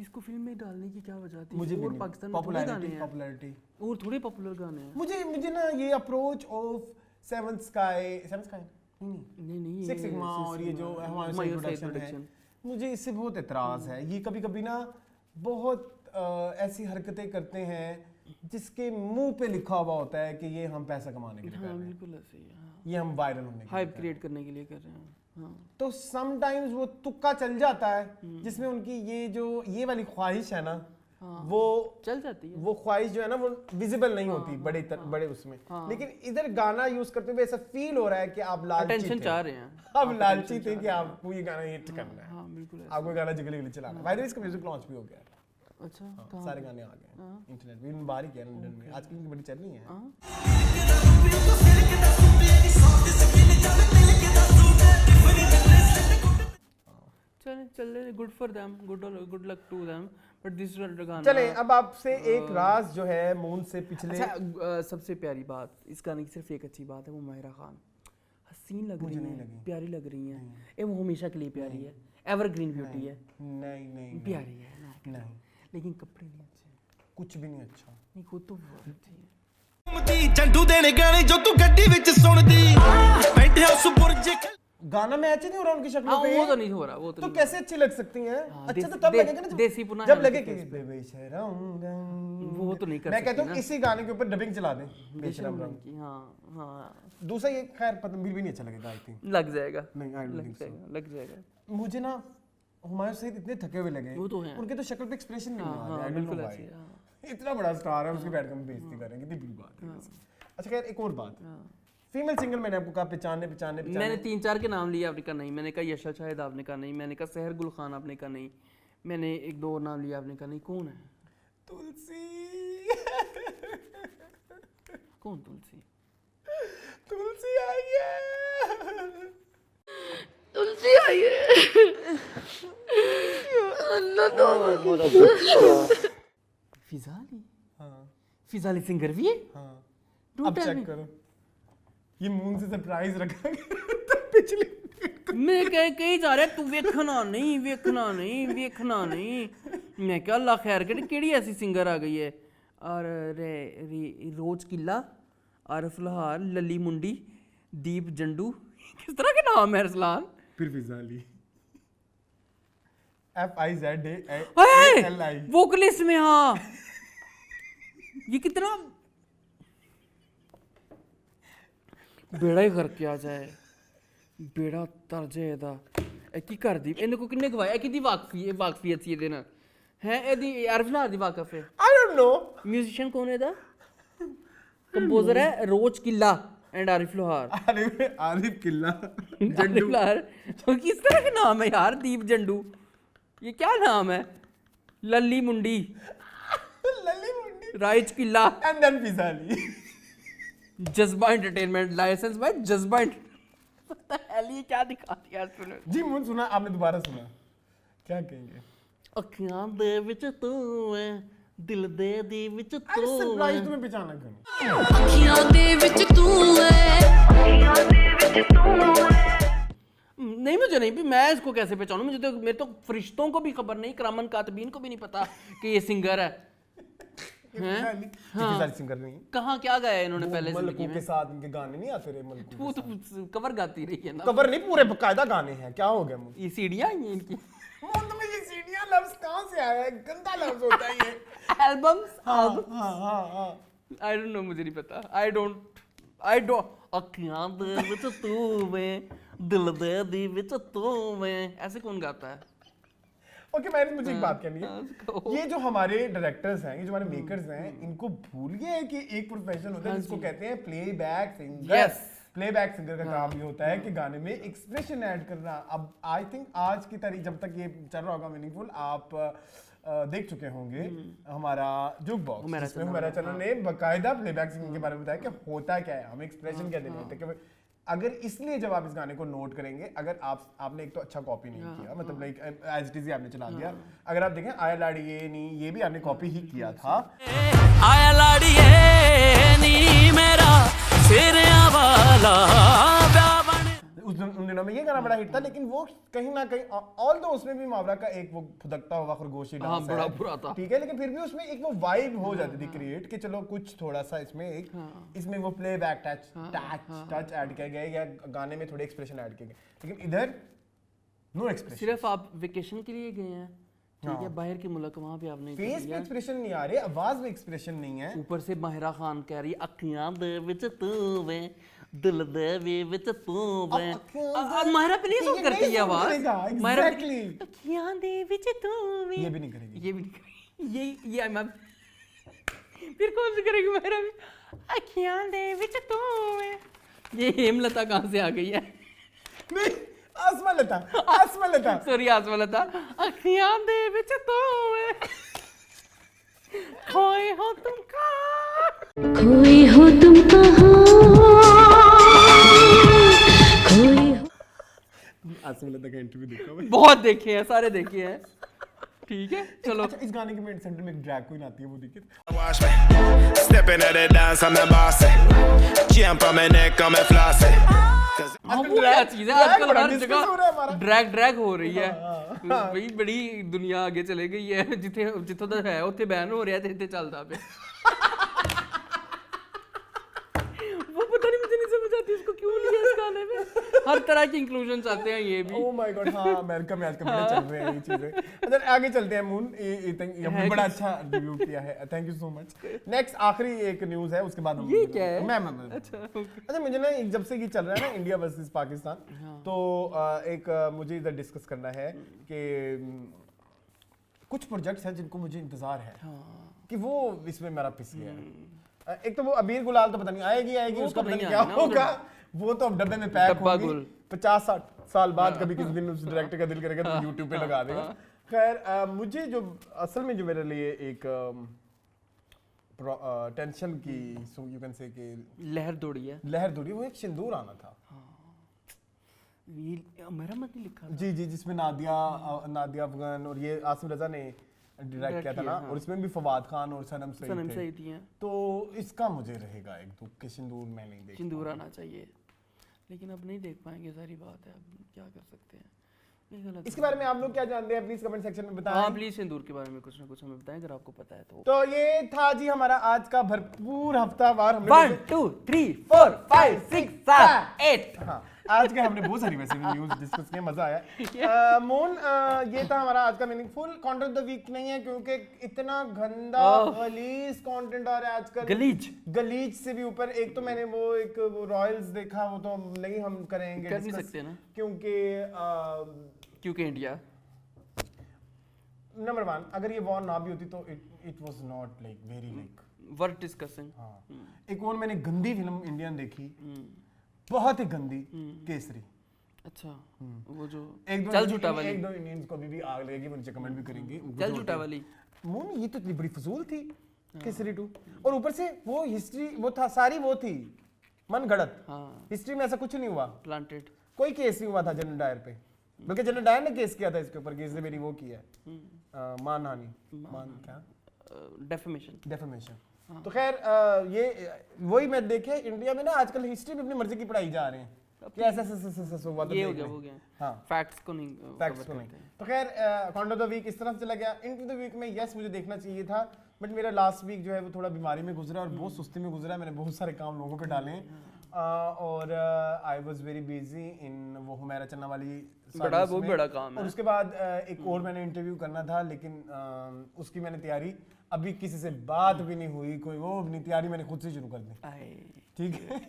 इसको फिल्म में डालने की क्या वजह थी? मुझे और पाकिस्तान में थोड़े गाने हैं, पॉपुलैरिटी और थोड़े पॉपुलर गाने हैं। मुझे ना ये अप्रोच ऑफ सेवन स्काई नहीं सिक्स सिग्मा और ये जो हमारे प्रोडक्शन है, मुझे इससे बहुत एतराज़ है। ये कभी कभी ना बहुत ऐसी हरकतें करते हैं जिसके मुंह पे लिखा हुआ होता है कि ये हम पैसा कमाने के लिए कर रहे हैं, बिल्कुल ऐसे ही, ये हम वायरल होने के लिए, हाइप क्रिएट करने के लिए कर रहे हैं। तो समटाइम्स वो तुक्का चल जाता है जिसमें उनकी ये वाली ख्वाहिश है ना, वो चल जाती है। वो ख्वाहिश जो है ना वो विजिबल नहीं होती बड़े उसमें। लेकिन इधर गाना यूज करते हुए ऐसा फील हो रहा है कि आप लालची अटेंशन चाह रहे हैं, आप लालची थे कि आपको ये गाना हिट करना है। हाँ बिल्कुल, आपको गाना जिगली गिली चलाना है। बाय द वे इसका म्यूजिक लॉन्च भी हो गया है। अच्छा सारे गाने आ गए इंटरनेट पे, बाहर ही किया लंदन में, आजकल इनकी बड़ी चल रही है। चले good for them, good luck to them, but this गाना। चले अब आपसे एक राज जो है मून से पिछले। अच्छा, सबसे प्यारी बात इस गाने की सिर्फ एक अच्छी बात है, वो माहिरा खान हसीन लग रही है, प्यारी लग रही है। ये वो हमेशा के लिए प्यारी है, एवरग्रीन ब्यूटी है। नहीं प्यारी है नहीं, लेकिन कपड़े नहीं अच्छे, कुछ भी नहीं अच्छा। नहीं खुद तो बहुत अच्छी है। झंडू देने गाने जो तू गड्डी विच सुनदी बैठे हाउस बुर्ज गाना मैच नहीं हो रहा उनकी शक्लों पे। वो तो नहीं हो रहा, वो तो कैसे अच्छी लग सकती हैं? अच्छा तो तब लगेगा ना देसी पुना, जब लगे कि बेशरम, वो तो नहीं कर सकती। मैं कहता हूँ इसी गाने के ऊपर डबिंग चला दें बेशरम रंग की। हाँ दूसरा ये खैर पता बिल भी नहीं अच्छा लगेगा। आई थिंक लग जाएगा, नहीं आई डोंट थिंक सो। लग जाएगा। मुझे ना हुमायूं सईद इतने थके हुए लगे, वो तो हैं, उनके तो शक्ल पे एक्सप्रेशन नहीं आ रहा। I don't know why. इतना बड़ा स्टार है, उसकी बैठ के हम बेइज्जती कर रहे हैं, कितनी बुरी बात है। अच्छा खैर एक और बात, फीमेल सिंगर मैंने आपको कहा पहचानने मैंने 3-4 के नाम लिए, आपने कहा नहीं। मैंने कहा यशा शाहिद, आपने कहा नहीं। मैंने कहा सहर गुल खान, आपने कहा नहीं। मैंने 1-2 और नाम लिया, आपने कहा नहीं। कौन है? तुलसी। कौन तुलसी? तुलसी आई है, तुलसी आई है। फिजाली? हाँ, फिजाली सिंगर भी है? हाँ। अब चेक करो, ये मून से सरप्राइज रखा गया पिछले। मैं कहीं जा रहा है, तू वेखना नहीं। मैं क्या अल्लाह खैर करे, केड़ी ऐसी सिंगर आ गई है? और रोज किला, आरिफ लाहौर, लली मुंडी, दीप जंडू, किस तरह के नाम है अरसलान? फिर फिजाली, FIZALI वोकलिस्ट में। हाँ ये कितना बेड़ा ही करके आ जाए, बेड़ा तर जाए दा की कर दी। इन्हें को किन्ने गवाया कि दी वाकफियत सी देना है एदी आरिफ लाहौर दी वाकफ है। आई डोंट नो म्यूजिशियन कौन है दा? कंपोजर है रोज किला एंड आरिफ लाहौर। आरिफ किला आरिफ लाहौर, किस तरह के नाम है यार? दीप जंडू, ये क्या नाम है? लली मुंडी, राइज किला एंड देन फिजाली। जज्बा एंटरटेनमेंट, लाइसेंस बाय जज्बा। पता है ये क्या दिखा दिया? सुनो जी मुझे सुना आपने, दोबारा सुना, क्या कहेंगे? अखियां दे विच तू है, दिल दे दी विच तू है। सरप्राइज तुम्हें पहचाना क्यों? अखियां दे विच तू है। नहीं मुझे नहीं, मैं इसको कैसे पहचानूं? मेरे तो फरिश्तों को भी खबर नहीं, करामन कातबीन को भी नहीं पता कि ये सिंगर है। कितनी सारी सिंगर नहीं कहाँ क्या गाया इन्होंने पहले जिंदगी मलकों में? के साथ इनके गाने नहीं आते रहे मलकों वो तो कवर गाती रही है ना। कवर नहीं पूरे बकायदा गाने हैं क्या हो गया ये सीढ़ियाँ हैं इनकी। में ये सीढ़ियाँ लफ्ज कहाँ से आया है गंदा लफ्ज होता है ये एल्बम्स हाँ आई डोंट नो मुझे नहीं पता आई डोंट अखियां दे विच तू में दिल दे दी विच तू में ऐसे कौन गाता है? ओके मैंने मुझे एक बात कहनी है ये जो हमारे डायरेक्टर्स हैं ये जो हमारे मेकर्स हैं इनको भूल गए हैं कि एक प्रोफेशन होता है जिसको कहते हैं प्लेबैक सिंगर प्लेबैक सिंगर का काम ये होता है कि गाने में एक्सप्रेशन ऐड करना। अब आई थिंक आज की तारीख जब तक ये चल रहा होगा मीनिंगफुल आप देख चुके होंगे हमारा जुक बॉक्स जिसमें हमारा चैनल ने बकायदा प्लेबैक सिंगिंग के बारे में बताया कि होता क्या है, हमें एक्सप्रेशन क्या देने होते हैं। कि अगर इसलिए जब आप इस गाने को नोट करेंगे अगर आपने एक तो अच्छा कॉपी नहीं किया मतलब लाइक एज इट इज आपने चला दिया। अगर आप देखें आया लाड़िए नी ये भी आपने कॉपी ही किया था। आया लाड़िए नी मेरा सिरिया वाला उन दिनों में ये गाना बड़ा हिट था लेकिन वो कहीं ना कहीं ऑल दो उसमें भी मुहावरा का एक वो फुदकता हुआ खरगोशी डांस बड़ा बुरा था ठीक है लेकिन फिर भी उसमें एक वो वाइब हो जाती थी क्रिएट कि चलो कुछ थोड़ा सा इसमें एक इसमें वो प्लेबैक टच ऐड किया गया या गाने में थोड़े एक्सप्रेशन ऐड किए गए लेकिन इधर नो एक्सप्रेशन। सिर्फ आप वेकेशन के लिए गए हैं ठीक है बाहर के मुल्क वहाँ पे आपने फेस पे एक्सप्रेशन नहीं आ रहे आवाज में एक्सप्रेशन नहीं है। ऊपर से माहिरा खान कह रही अखियां दे विच तू वे दिल दे विच तू वे अब माहिरा प्लीज ऑन करती है आवाज माहिरा अखियां दे विच तू वे ये भी नहीं करेगी ये मैं फिर कौन सी करेगी माहिरा भी अखियां दे विच तू वे ये हेमलता कहाँ से आ गई है? नहीं आसमालता सॉरी आसमालता अखियां दे विच तू वे खोए हो तुम कहाँ खोए हो तुम कहाँ खोए हो आसमालता का इंटरव्यू देखा मैं बहुत देखे हैं सारे देखे हैं ठीक है चलो। अच्छा इस गाने के में सेंटर में एक ड्रैग क्वीन आती है वो देखिए Stepping at the dance, I'm the boss. Chain on my neck, I'm a floss. वो क्या चीज़ है आजकल हर जगह ड्रैग हो रही है भाई बड़ी दुनिया आगे चले गई है जितों तक है उत्थे बैन हो रहा है इतने चलता पे वो पता नहीं मुझे नहीं समझ आती उसको क्यों लिया इस गाने में हर तरह की इंक्लूजन चाहते हैं ये भी। ओह माय गॉड हाँ अमेरिका में आजकल बड़े चल रहे हैं ये चीजें। अच्छा आगे चलते हैं मून ये बड़ा अच्छा रिव्यू किया है thank you so much. Next आखिरी एक न्यूज़ है उसके बाद हम ये क्या है मैं अच्छा मुझे ना जब से ये चल रहा है ना इंडिया वर्सेस पाकिस्तान तो एक मुझे इधर डिस्कस करना है कि कुछ प्रोजेक्ट्स हैं जिनको मुझे इंतजार है कि वो इसमें मेरा पिस गया है। एक तो वो अबीर गुलाल तो पता नहीं आएगी उसका पता नहीं क्या होगा वो तो अब डब्बे में पैक होगी 50-60 साल बाद कभी किसी दिन उस डायरेक्टर का दिल करेगा तो यूट्यूब पे लगा देगा। खैर मुझे जो असल में जो मेरे लिए एक टेंशन की यू कैन से कि लहर दौड़ी वो एक सिंदूर आना था मेरा मत नहीं लिखा जी जिसमें नादिया अफगान और ये आसिम रजा ने डायरेक्ट किया था ना और इसमें भी फवाद खान और सनम सईद थे तो इसका मुझे रहेगा एक दुख कि सिंदूर मैं नहीं देख सिंदूर आना चाहिए लेकिन अब नहीं देख पाएंगे सारी बात है अब क्या कर सकते हैं। इसके बारे में आप लोग क्या जानते हैं प्लीज कमेंट सेक्शन में बताएं। हाँ प्लीज सिंदूर के बारे में कुछ ना कुछ हमें बताएं अगर आपको पता है तो ये था जी हमारा आज का भरपूर हफ्तावार हमने 1 2 3 4 5 6 7 8 हाँ आज के हमने बहुत सारी वैसे न्यूज़ डिस्कस किए मजा आया। मून ये था हमारा आज का meaningful content of the week नहीं है क्योंकि इतना गंदा गलीज कंटेंट आ रहा है आजकल गलीज से भी ऊपर। एक तो मैंने वो एक वो रॉयल्स देखा वो तो नहीं हम करेंगे कर भी सकते हैं ना क्योंकि इंडिया नंबर 1 अगर ये वॉर ना भी होती तो it was not like very like worth discussing. एक और मैंने गंदी फिल्म इंडियन देखी बहुत ही गंदी केसरी। अच्छा वो जो चल झूठा वाली एक दो इंडियंस को अभी भी आग लगेगी मुझे कमेंट भी करेंगे चल झूठा वाली मून ये तो इतनी बड़ी फजूल थी केसरी 2 और ऊपर से वो हिस्ट्री वो था सारी वो थी मन गढ़त हिस्ट्री में ऐसा कुछ नहीं हुआ प्लांटेड कोई केस नहीं हुआ था जनरल डायर पे बल्कि जनरल डायर ने केस किया था इसके ऊपर कि इसने मेरी वो किया है मानहानि क्या डेफेमेशन। तो खैर ये वही मैं देखे इंडिया में ना आजकल हिस्ट्री भी अपनी मर्जी की पढ़ाई जा रहे हैं कि ऐसा हुआ तो ये हो देख गया लें। हो गया हाँ फैक्ट्स को नहीं फैक्ट्स को नहीं। तो खैर कॉन्डो द वीक इस तरह से चला गया। इनटू द वीक में यस मुझे देखना चाहिए था, बट मेरा लास्ट वीक जो है वो थोड़ा बीमारी में गुजरा और बहुत सुस्ती में गुजरा। मैंने बहुत सारे काम लोगों पे डाले हैं और I was very busy in वो हुमैरा चन्ना वाली बड़ा बहुत बड़ा काम है। और उसके बाद एक और मैंने इंटरव्यू करना था, लेकिन उसकी मैंने तैयारी अभी किसी से बात भी नहीं हुई, कोई वो अपनी तैयारी मैंने खुद से शुरू कर दी। ठीक है,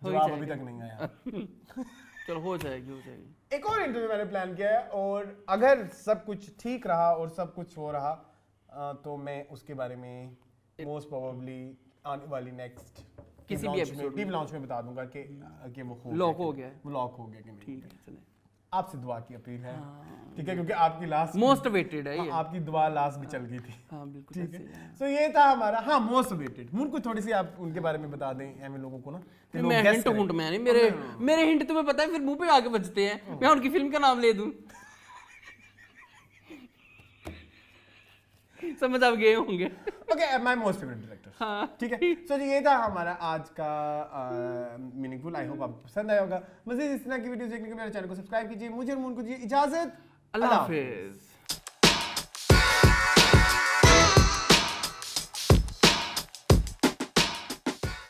जवाब अभी तक नहीं आया। चलो हो जाएगी। एक और इंटरव्यू मैंने प्लान किया है और अगर सब कुछ ठीक रहा और सब कुछ हो रहा तो मैं उसके बारे में मोस्ट प्रोबेबली आने वाली नेक्स्ट किसी भी एपिसोड टीम लॉन्च में बता दूंगा कि वो लॉक हो गया है। वो लॉक हो गया कि नहीं। ठीक है चले। आपसे दुआ की अपील है, ठीक है, क्योंकि आपकी लास्ट मोस्ट अवेटेड है ये। आपकी दुआ लास्ट भी चल गई थी। हाँ बिल्कुल ठीक है। सो ये था हमारा हाँ मोस्ट अवेटेड। मुझे कुछ थोड़ी सी आप उनके बारे में बता दें ऐसे लोगों को ना, मैं हिंट हुंट में नहीं, मेरे हिंट तुम्हें पता है फिर मुंह पे आके बजते हैं। मैं उनकी फिल्म का नाम ले दूं, समझ आप गए होंगे। Okay my most favourite director. हाँ ठीक है। सो ये था हमारा आज का मीनिंगफुल। आई होप आपको पसंद आया होगा। मज़ीद इस तरह की वीडियोस देखने के लिए मेरे चैनल को सब्सक्राइब कीजिए। मुझे और मुझे इजाजत, अल्लाह हाफिज।